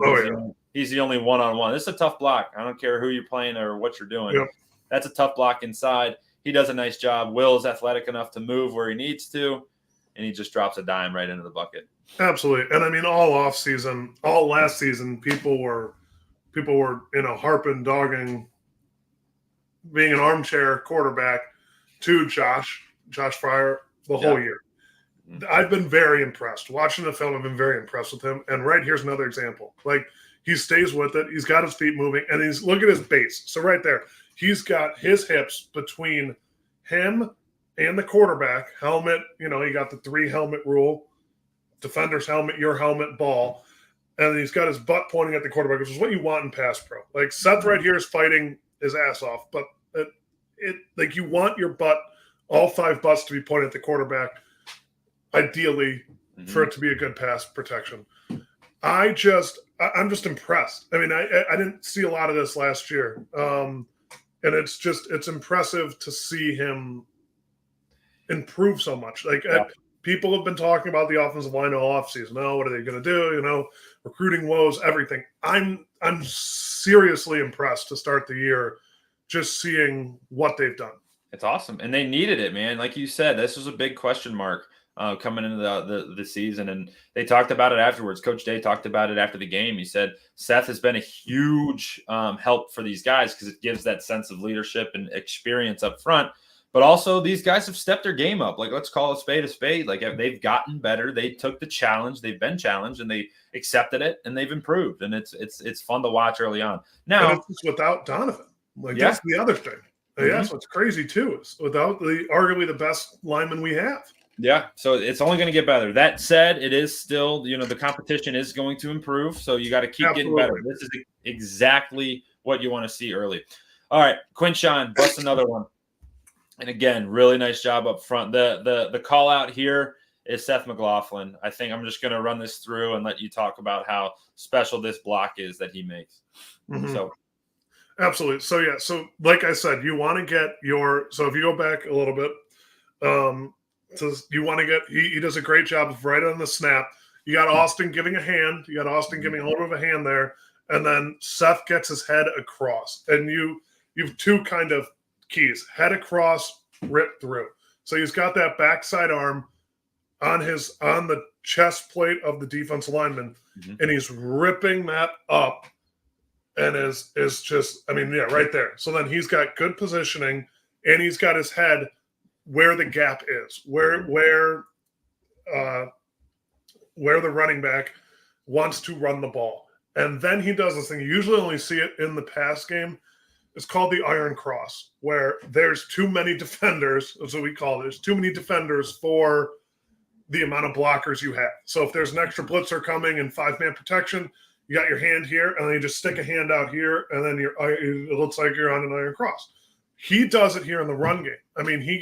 He's the only one-on-one. This is a tough block. I don't care who you're playing or what you're doing. Yep. That's a tough block inside. He does a nice job. Will is athletic enough to move where he needs to, and he just drops a dime right into the bucket. Absolutely. And I mean, all last season, people were harping, dogging, being an armchair quarterback to Josh Fryer the whole year. I've been very impressed. Watching the film, I've been very impressed with him. And right here's another example. Like, he stays with it. He's got his feet moving, and look at his base. So right there, he's got his hips between him and the quarterback. Helmet, he got the 3 helmet rule. Defender's helmet, your helmet, ball. And he's got his butt pointing at the quarterback, which is what you want in pass pro. Like, Seth right here is fighting his ass off, but like, you want your butt, all 5 butts to be pointed at the quarterback, ideally, for it to be a good pass protection. I'm just impressed. I mean, I didn't see a lot of this last year. And it's impressive to see him improve so much. Like, people have been talking about the offensive line all offseason. Oh, what are they going to do? Recruiting woes, everything. I'm seriously impressed to start the year, just seeing what they've done. It's awesome. And they needed it, man. Like you said, this was a big question mark coming into the season. And they talked about it afterwards. Coach Day talked about it after the game. He said, Seth has been a huge help for these guys because it gives that sense of leadership and experience up front. But also, these guys have stepped their game up. Like, let's call a spade a spade. Like, they've gotten better. They took the challenge. They've been challenged, and they accepted it, and they've improved. And it's fun to watch early on. Now, it's without Donovan. Like, that's the other thing. Yeah, so it's crazy too. It's without arguably the best lineman we have. Yeah, so it's only going to get better. That said, it is still, the competition is going to improve. So you got to keep getting better. This is exactly what you want to see early. All right, Quinshawn, bust another one. And again, really nice job up front. The call out here is Seth McLaughlin. I think I'm just going to run this through and let you talk about how special this block is that he makes. So absolutely. So like I said, you want to get so if you go back a little bit, so you want to get, he does a great job of right on the snap. You got Austin giving a hand. You got Austin giving a little bit of a hand there. And then Seth gets his head across. And you've 2 kind of keys: head across, rip through. So he's got that backside arm on the chest plate of the defensive lineman, and he's ripping that up, and is just, right there. So then he's got good positioning, and he's got his head where the gap is, where the running back wants to run the ball. And then he does this thing. You usually only see it in the pass game. It's called the iron cross, where there's too many defenders. That's what we call it. There's too many defenders for the amount of blockers you have. So if there's an extra blitzer coming in 5-man protection, you got your hand here, and then you just stick a hand out here, and then it looks like you're on an iron cross. He does it here in the run game. I mean, he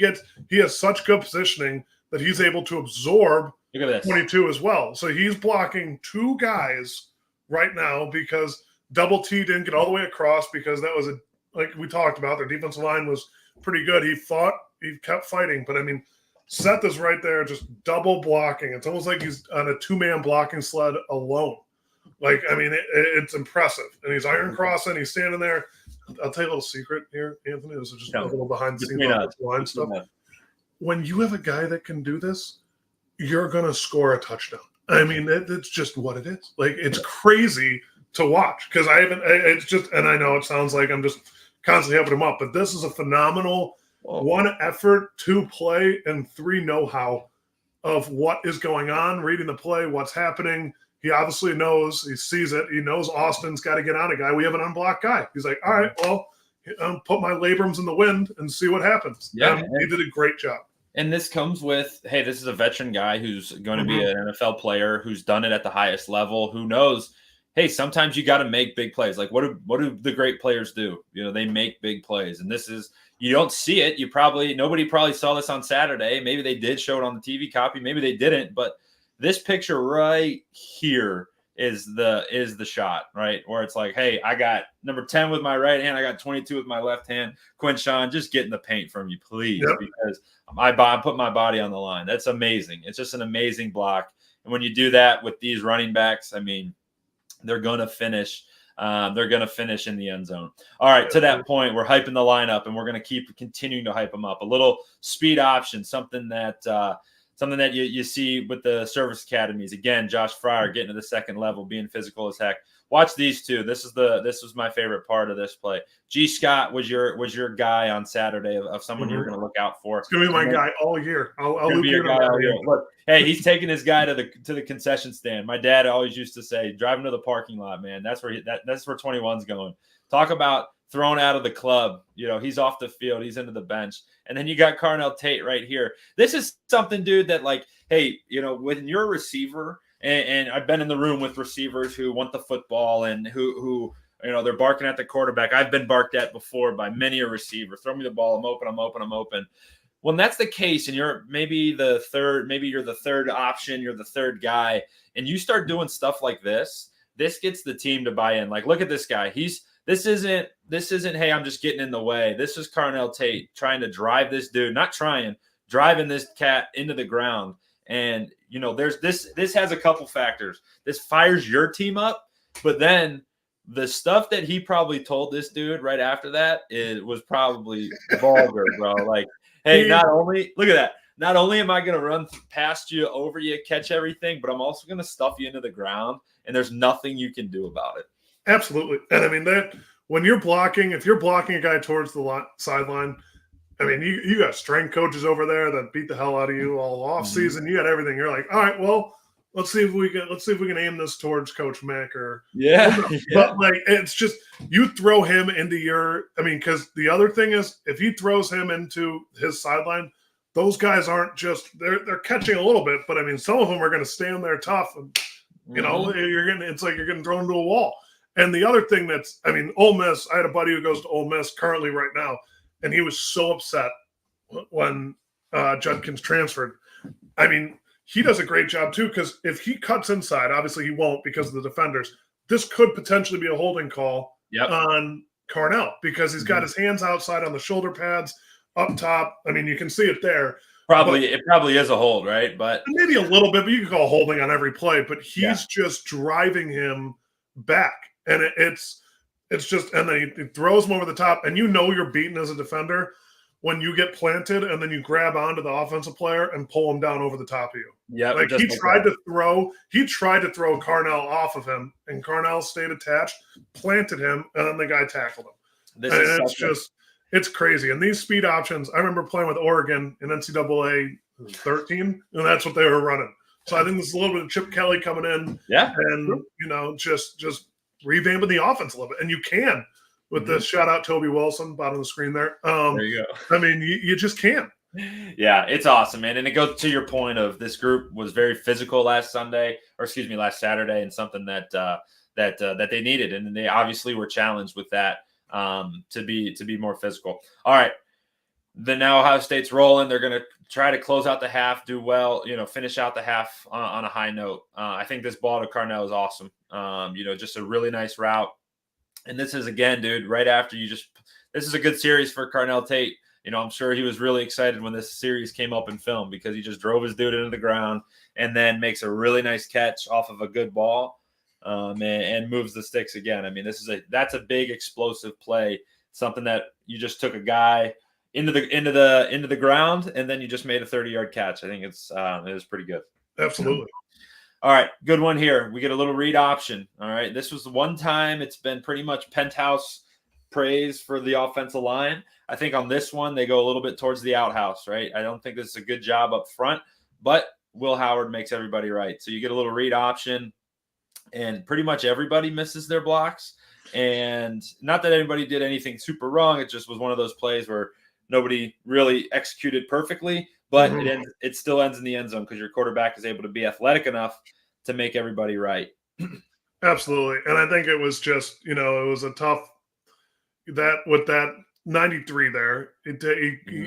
has such good positioning that he's able to absorb Look at this. 22 as well. So he's blocking 2 guys right now because Double T didn't get all the way across because that was like we talked about, their defensive line was pretty good. He kept fighting, but I mean, Seth is right there just double blocking. It's almost like he's on a 2-man blocking sled alone. Like, I mean, it's impressive. And he's iron crossing. He's standing there. I'll tell you a little secret here, Anthony. This is just a little behind the scenes line stuff. When you have a guy that can do this, you're going to score a touchdown. I mean, it's just what it is. Like, it's crazy to watch because it's just, and I know it sounds like I'm just constantly helping him up, but this is a phenomenal 1 effort, 2 play, and 3 know-how of what is going on, reading the play, what's happening. He obviously knows, he sees it. He knows Austin's got to get on a guy. We have an unblocked guy. He's like, all right, well, put my labrums in the wind and see what happens. Yeah, he did a great job. And this comes with, hey, this is a veteran guy who's going to be an NFL player who's done it at the highest level, who knows, hey, sometimes you got to make big plays. Like what do the great players do? You know, they make big plays. And this is, you don't see it. Nobody probably saw this on Saturday. Maybe they did show it on the TV copy. Maybe they didn't. But this picture right here is the shot, right? Where it's like, hey, I got number 10 with my right hand. I got 22 with my left hand. Quinshawn, just get in the paint from you, please, because I put my body on the line. That's amazing. It's just an amazing block. And when you do that with these running backs, I mean, they're going to finish. They're going to finish in the end zone. All right, to that point, we're hyping the lineup, and we're going to keep continuing to hype them up. A little speed option, something that you see with the service academies. Again, Josh Fryer getting to the second level, being physical as heck. Watch these two. This was my favorite part of this play. G. Scott was your guy on Saturday of someone you were going to look out for. It's going to be my guy all year. I'll be your guy all year. Look, hey, he's taking his guy to the concession stand. My dad always used to say, "Drive him to the parking lot, man. That's where 21's going." Talk about thrown out of the club. You know, he's off the field. He's into the bench. And then you got Carnell Tate right here. This is something, dude, that like, hey, you know, when you're a receiver, and I've been in the room with receivers who want the football and who you know, they're barking at the quarterback. I've been barked at before by many a receiver. Throw me the ball. I'm open. When that's the case, and you're the third option, you're the third guy, and you start doing stuff like this gets the team to buy in. Like, look at this guy. This isn't, hey, I'm just getting in the way. This is Carnell Tate trying to drive this dude, driving this cat into the ground. And, you know, this has a couple factors. This fires your team up, but then the stuff that he probably told this dude right after that was probably vulgar, bro. Like, hey, not only am I going to run past you, over you, catch everything, but I'm also going to stuff you into the ground, and there's nothing you can do about it. Absolutely. And I mean, that when you're blocking, if you're blocking a guy towards the sideline, I mean, you got strength coaches over there that beat the hell out of you all off season. You got everything. You're like, all right, well, let's see if we can aim this towards Coach Mack or But like, it's just, you throw him into because the other thing is, if he throws him into his sideline, those guys aren't just they're catching a little bit, but I mean, some of them are going to stand there tough, and you know, it's like you're getting thrown into a wall. And the other thing Ole Miss, I had a buddy who goes to Ole Miss currently right now, and he was so upset when Judkins transferred. I mean, he does a great job too, because if he cuts inside, obviously he won't because of the defenders. This could potentially be a holding call on Carnell because he's got his hands outside on the shoulder pads up top. I mean, you can see it there. It probably is a hold, right? But maybe a little bit, but you can call holding on every play. But he's just driving him back. And it's just, and then he throws him over the top, and you know you're beaten as a defender when you get planted and then you grab onto the offensive player and pull him down over the top of you. Yeah, like he tried to throw Carnell off of him, and Carnell stayed attached, planted him, and then the guy tackled him. It's crazy. And these speed options, I remember playing with Oregon in NCAA 13, and that's what they were running. So I think this is a little bit of Chip Kelly coming in, and you know, just revamping the offense a little bit, and you can with the shout out Toby Wilson bottom of the screen there. There you go. I mean, you just can. Yeah, it's awesome, man. And it goes to your point of this group was very physical last Saturday, and something that they needed, and they obviously were challenged with that to be more physical. All right. Now Ohio State's rolling. They're going to try to close out the half, do well, finish out the half on a high note. I think this ball to Carnell is awesome. Just a really nice route. And this is, again, dude, right after this is a good series for Carnell Tate. I'm sure he was really excited when this series came up in film because he just drove his dude into the ground and then makes a really nice catch off of a good ball and moves the sticks again. I mean, that's a big explosive play, something that you just took a guy into the ground and then you just made a 30-yard catch. I think it was pretty good. Absolutely. All right, good one here. We get a little read option. All right, this was the one time it's been pretty much penthouse praise for the offensive line. I think on this one, they go a little bit towards the outhouse, right? I don't think this is a good job up front, but Will Howard makes everybody right. So you get a little read option, and pretty much everybody misses their blocks. And not that anybody did anything super wrong. It just was one of those plays where nobody really executed perfectly, but it still ends in the end zone because your quarterback is able to be athletic enough to make everybody right. Absolutely. And I think it was just, it was a tough with that 93 there.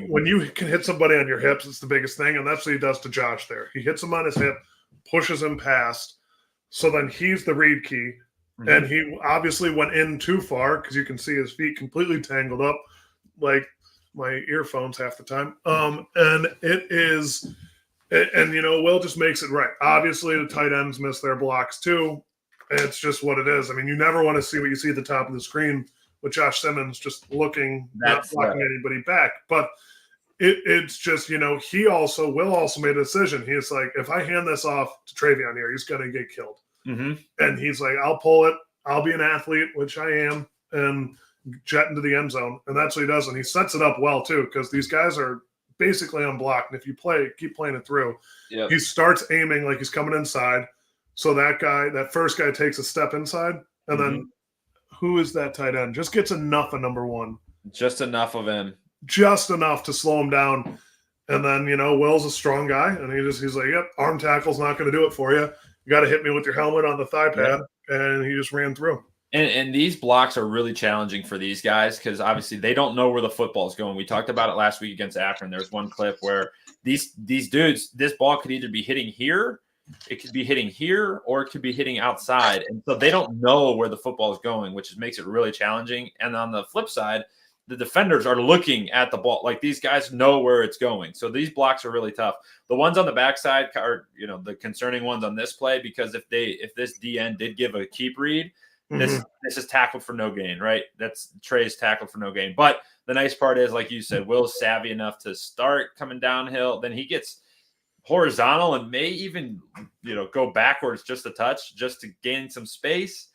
When you can hit somebody on your hips, it's the biggest thing. And that's what he does to Josh there. He hits him on his hip, pushes him past. So then he's the read key. And he obviously went in too far because you can see his feet completely tangled up like my earphones half the time. And it is, and Will just makes it right. Obviously, the tight ends miss their blocks too. It's just what it is. I mean, you never want to see what you see at the top of the screen with Josh Simmons just looking, not blocking anybody back. But it's just, Will also made a decision. He's like, if I hand this off to Travion here, he's going to get killed. And he's like, I'll pull it. I'll be an athlete, which I am, and jet into the end zone. And that's what he does. And he sets it up well, too, because these guys are basically unblocked. And if you keep playing it through, he starts aiming like he's coming inside. So that first guy takes a step inside. And then who is that tight end? Just gets enough of number one. Just enough of him. Just enough to slow him down. And then, Will's a strong guy. And he's like, yep, arm tackle's not going to do it for you. You got to hit me with your helmet on the thigh pad. And he just ran through. And these blocks are really challenging for these guys because obviously they don't know where the football is going. We talked about it last week against Akron. There's one clip where these dudes, this ball could either be hitting here, it could be hitting here, or it could be hitting outside. And so they don't know where the football is going, which makes it really challenging. And on the flip side, the defenders are looking at the ball. Like these guys know where it's going. So these blocks are really tough. The ones on the backside are, the concerning ones on this play, because if this DN did give a keep read, this is tackled for no gain, right? That's Trey's tackled for no gain. But the nice part is, like you said, Will's savvy enough to start coming downhill. Then he gets horizontal and may even, go backwards just a touch just to gain some space.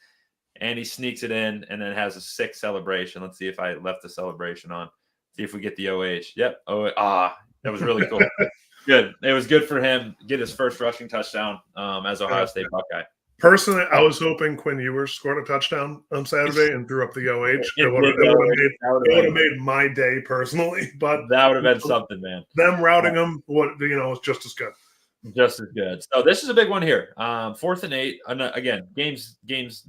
And he sneaks it in and then has a sick celebration. Let's see if I left the celebration on. See if we get the OH. Yep. That was really cool. Good. It was good for him to get his first rushing touchdown as Ohio State Buckeye. Personally, I was hoping Quinn Ewers scored a touchdoch on Saturday and threw up the OH. It would have made my day personally, but that would have been something, man. Them routing them, was just as good. Just as good. So this is a big one here. 4th and 8. Again, games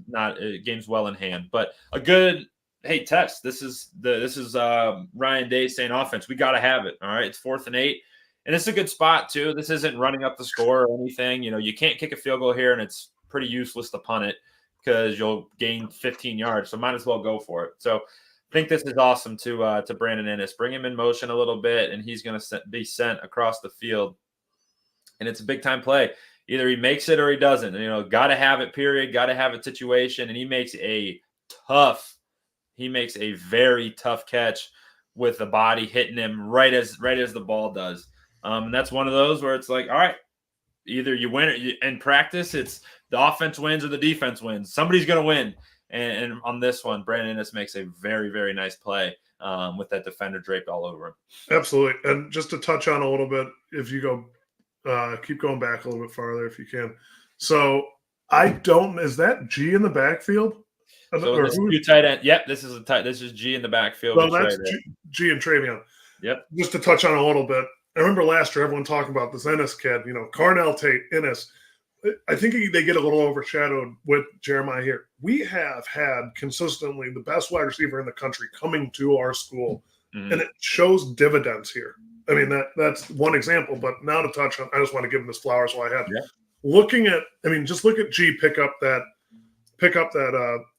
well in hand, but a good test. This is Ryan Day saying offense. We got to have it. All right, it's 4th and 8, and it's a good spot too. This isn't running up the score or anything. You can't kick a field goal here, and it's pretty useless to punt it because you'll gain 15 yards. So might as well go for it. So I think this is awesome to Brandon Ennis. Bring him in motion a little bit, and he's going to be sent across the field. And it's a big time play. Either he makes it or he doesn't. Got to have it, period. Got to have a situation. And he makes a very tough catch with the body hitting him right as the ball does. And that's one of those where it's like, all right, either you win or in practice, it's the offense wins or the defense wins. Somebody's going to win. And on this one, Brandon Ennis makes a very, very nice play with that defender draped all over him. Absolutely. And just to touch on a little bit, if you go, keep going back a little bit farther if you can. So is that G in the backfield? So this is tight end. Yep, this is G in the backfield. Well, that's G and Travion. Yep. Just to touch on a little bit, I remember last year everyone talking about this Ennis kid, Carnell Tate, Ennis. I think they get a little overshadowed with Jeremiah here. We have had consistently the best wide receiver in the country coming to our school, and it shows dividends here. I mean, that's one example. But now to touch on, I just want to give him his flowers while I have. Yeah. Looking at, I mean, just look at G pick up that.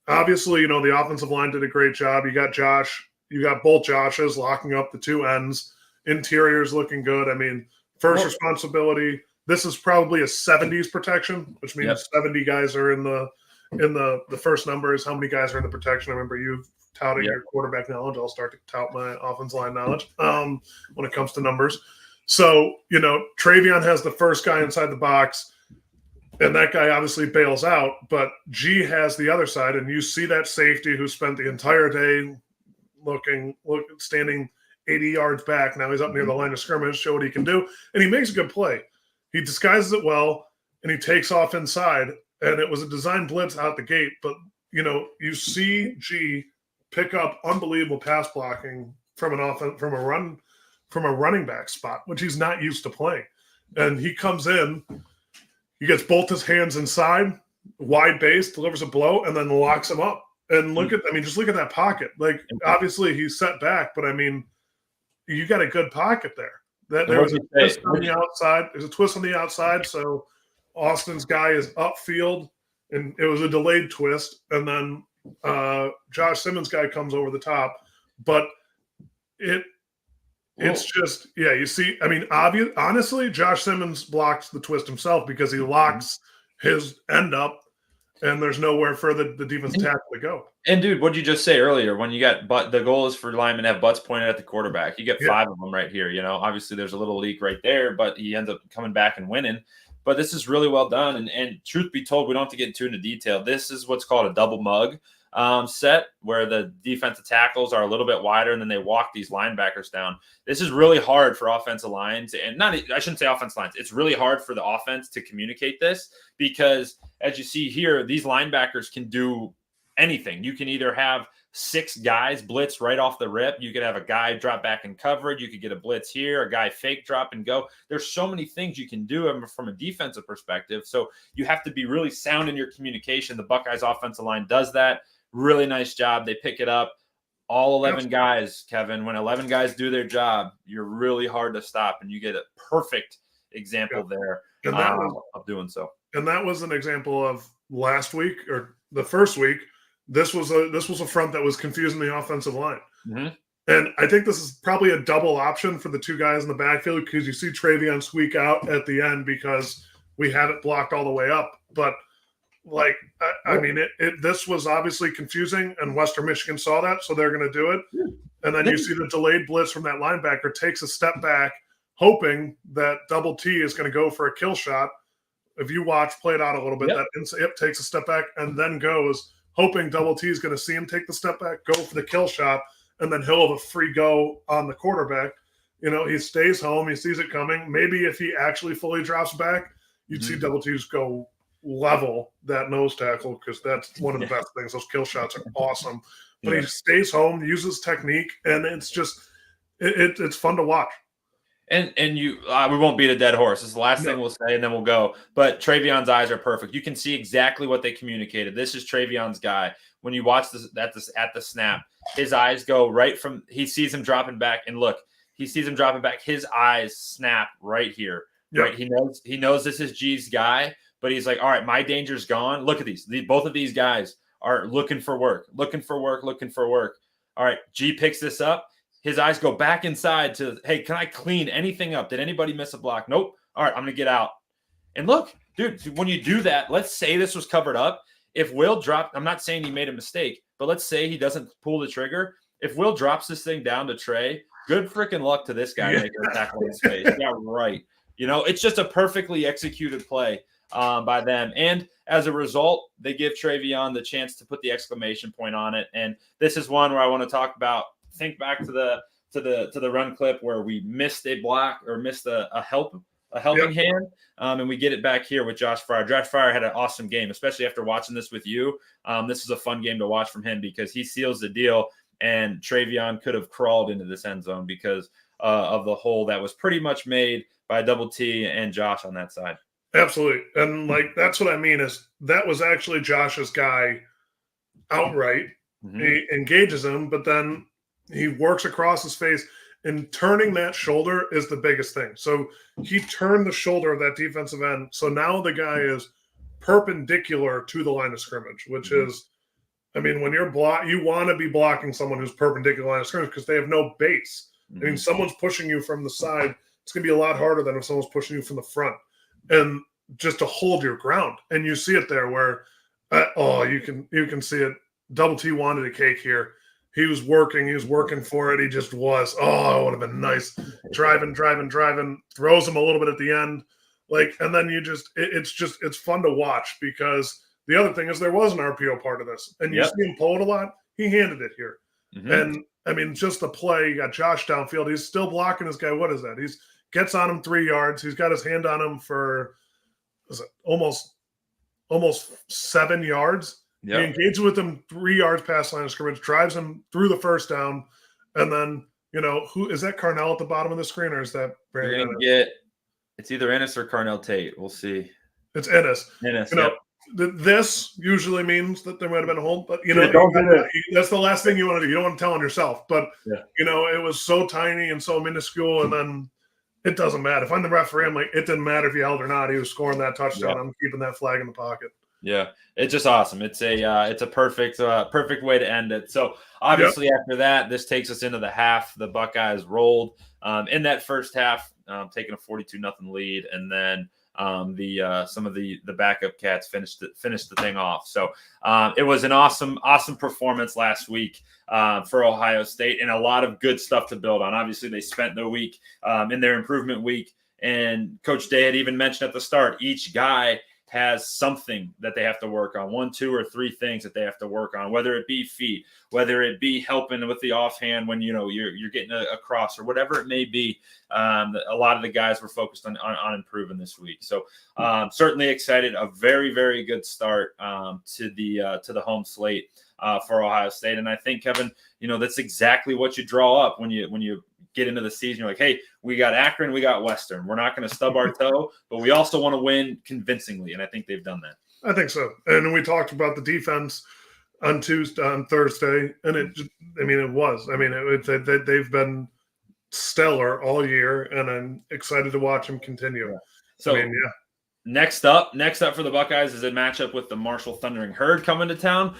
Obviously, the offensive line did a great job. You got Josh. You got both Joshes locking up the two ends. Interior's looking good. I mean, first responsibility. This is probably a 70s protection, which means 70 guys are in the first number is how many guys are in the protection. I remember you touting your quarterback knowledge. I'll start to tout my offensive line knowledge when it comes to numbers. So, Travion has the first guy inside the box, and that guy obviously bails out, but G has the other side, and you see that safety who spent the entire day standing 80 yards back. Now he's up near the line of scrimmage, show what he can do, and he makes a good play. He disguises it well, and he takes off inside, and it was a design blitz out the gate. But, you see G pick up unbelievable pass blocking from a running back spot, which he's not used to playing. And he comes in, he gets both his hands inside, wide base, delivers a blow, and then locks him up. And just look at that pocket. Like, obviously he's set back, but I mean, you got a good pocket there. There was a twist on the outside. There's a twist on the outside, so Austin's guy is upfield, and it was a delayed twist. And then Josh Simmons' guy comes over the top. But it's just, you see, I mean, honestly, Josh Simmons blocks the twist himself because he locks his end up, and there's nowhere for the defensive tackle to go. And, dude, what'd you just say earlier? When you got the goal is for linemen to have butts pointed at the quarterback. You get 5 of them right here. Obviously there's a little leak right there, but he ends up coming back and winning. But this is really well done. And truth be told, we don't have to get too into detail. This is what's called a double mug set, where the defensive tackles are a little bit wider and then they walk these linebackers down. This is really hard for offensive lines, and I shouldn't say offensive lines. It's really hard for the offense to communicate this because, as you see here, these linebackers can do anything. You can either have 6 guys blitz right off the rip. You could have a guy drop back in coverage. You could get a blitz here, a guy fake drop and go. There's so many things you can do from a defensive perspective. So you have to be really sound in your communication. The Buckeyes offensive line does that. Really nice job. They pick it up. All 11 guys, Kevin, when 11 guys do their job, you're really hard to stop, and you get a perfect example there of doing so. And that was an example of last week or the first week. This was a front that was confusing the offensive line. Mm-hmm. And I think this is probably a double option for the 2 guys in the backfield because you see Travion squeak out at the end because we had it blocked all the way up. But this was obviously confusing, and Western Michigan saw that, so they're going to do it. And then you see the delayed blitz from that linebacker takes a step back, hoping that double T is going to go for a kill shot. If you play it out a little bit, that takes a step back and then goes, hoping double T is going to see him take the step back, go for the kill shot, and then he'll have a free go on the quarterback. He stays home. He sees it coming. Maybe if he actually fully drops back, you'd see double T just go level that nose tackle because that's one of the best things. Those kill shots are awesome. But he stays home, uses technique, and it's just it's fun to watch. And we won't beat a dead horse. This is the last thing we'll say, and then we'll go. But Travion's eyes are perfect. You can see exactly what they communicated. This is Travion's guy. When you watch this at the snap, his eyes go right from – he sees him dropping back. And look, he sees him dropping back. His eyes snap right here. Yep. Right? He knows this is G's guy, but he's like, all right, my danger's gone. Look at these. Both of these guys are looking for work. All right, G picks this up. His eyes go back inside to, hey, can I clean anything up? Did anybody miss a block? Nope. All right, I'm going to get out. And look, dude, when you do that, let's say this was covered up. If Will dropped, I'm not saying he made a mistake, but let's say he doesn't pull the trigger. If Will drops this thing down to Trey, good freaking luck to this guy making a tackle in his face. Yeah, right. It's just a perfectly executed play by them. And as a result, they give Travion the chance to put the exclamation point on it. And this is one where I want to talk about. Think back to the run clip where we missed a block or missed a helping hand, and we get it back here with Josh Fryer. Josh Fryer had an awesome game, especially after watching this with you. This is a fun game to watch from him because he seals the deal, and Travion could have crawled into this end zone because of the hole that was pretty much made by Double T and Josh on that side. Absolutely, and that's what I mean is that was actually Josh's guy outright. Mm-hmm. He engages him, but then he works across his face. And turning that shoulder is the biggest thing. So he turned the shoulder of that defensive end. So now the guy is perpendicular to the line of scrimmage, which is, I mean, when you're you want to be blocking someone who's perpendicular to the line of scrimmage because they have no base. I mean, someone's pushing you from the side. It's going to be a lot harder than if someone's pushing you from the front. And just to hold your ground. And you see it there where, you can see it. Double T wanted a cake here. He was working for it. He just was. Oh, it would have been nice. Driving, throws him a little bit at the end. And then it's fun to watch because the other thing is there was an RPO part of this. And you see him pull it a lot. He handed it here. And I mean, just the play, you got Josh downfield. He's still blocking this guy. What is that? He's gets on him 3 yards. He's got his hand on him for almost 7 yards. Yep. He engages with him 3 yards past line of scrimmage, drives him through the first down, and then who is that? Carnell at the bottom of the screen, or is that Brandon? It's either Ennis or Carnell Tate. We'll see. It's Ennis. Yep. This usually means that there might have been a hold, but that's the last thing you want to do. You don't want to tell on yourself, but it was so tiny and so minuscule, and then it doesn't matter. If I'm the referee, I'm like, it didn't matter if you held or not. He was scoring that touchdown. I'm keeping that flag in the pocket. Yeah, it's just awesome. It's a perfect way to end it. So obviously after that, this takes us into the half. The Buckeyes rolled in that first half, taking a 42-0 lead, and then some of the backup cats finished the thing off. So it was an awesome performance last week for Ohio State, and a lot of good stuff to build on. Obviously, they spent the week in their improvement week, and Coach Day had even mentioned at the start, each guy has something that they have to work on, 1, 2, or 3 things that they have to work on, whether it be feet, whether it be helping with the offhand when you're getting a cross or whatever it may be. A lot of the guys were focused on improving this week. So certainly excited. A very, very good start to the home slate for Ohio State. And I think, Kevin, that's exactly what you draw up when you get into the season. You're like, hey, we got Akron, we got Western. We're not going to stub our toe, but we also want to win convincingly, and I think they've done that. I think so. And we talked about the defense on Thursday, and it was. I mean, they've been stellar all year, and I'm excited to watch them continue. Yeah. So, Next up for the Buckeyes is a matchup with the Marshall Thundering Herd coming to town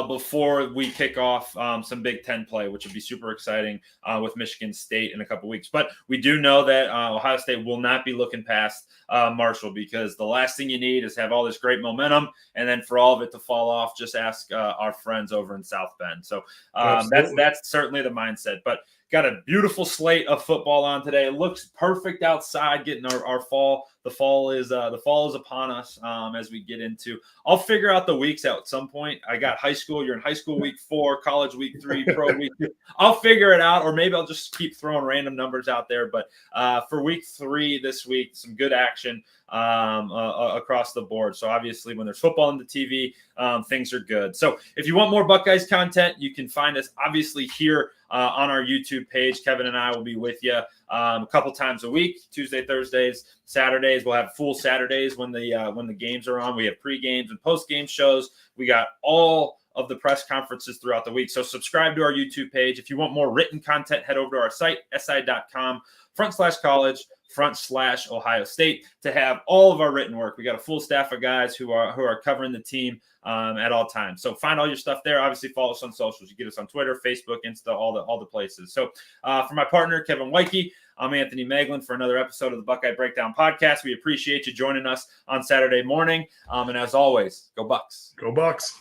before we kick off some Big Ten play, which would be super exciting with Michigan State in a couple weeks. But we do know that Ohio State will not be looking past Marshall, because the last thing you need is have all this great momentum and then for all of it to fall off. Just ask our friends over in South Bend. So that's certainly the mindset. But got a beautiful slate of football on today. It looks perfect outside, getting our fall. The fall is upon us as we get into. I'll figure out the weeks out at some point. I got high school. You're in high school week 4, college week 3, pro week 2. I'll figure it out, or maybe I'll just keep throwing random numbers out there. But for week 3 this week, some good action across the board. So obviously, when there's football on the TV, things are good. So if you want more Buckeyes content, you can find us obviously here on our YouTube page. Kevin and I will be with you a couple times a week, Tuesday, Thursdays, Saturdays. We'll have full Saturdays when the games are on. We have pre-games and post-game shows. We got all of the press conferences throughout the week. So subscribe to our YouTube page. If you want more written content, head over to our site, si.com/college/Ohio State, to have all of our written work. We got a full staff of guys who are covering the team at all times. So find all your stuff there. Obviously, follow us on socials. You get us on Twitter, Facebook, Insta, all the places. So for my partner, Kevin Weike, I'm Anthony Maglin for another episode of the Buckeye Breakdown podcast. We appreciate you joining us on Saturday morning. And as always, go Bucks. Go Bucks.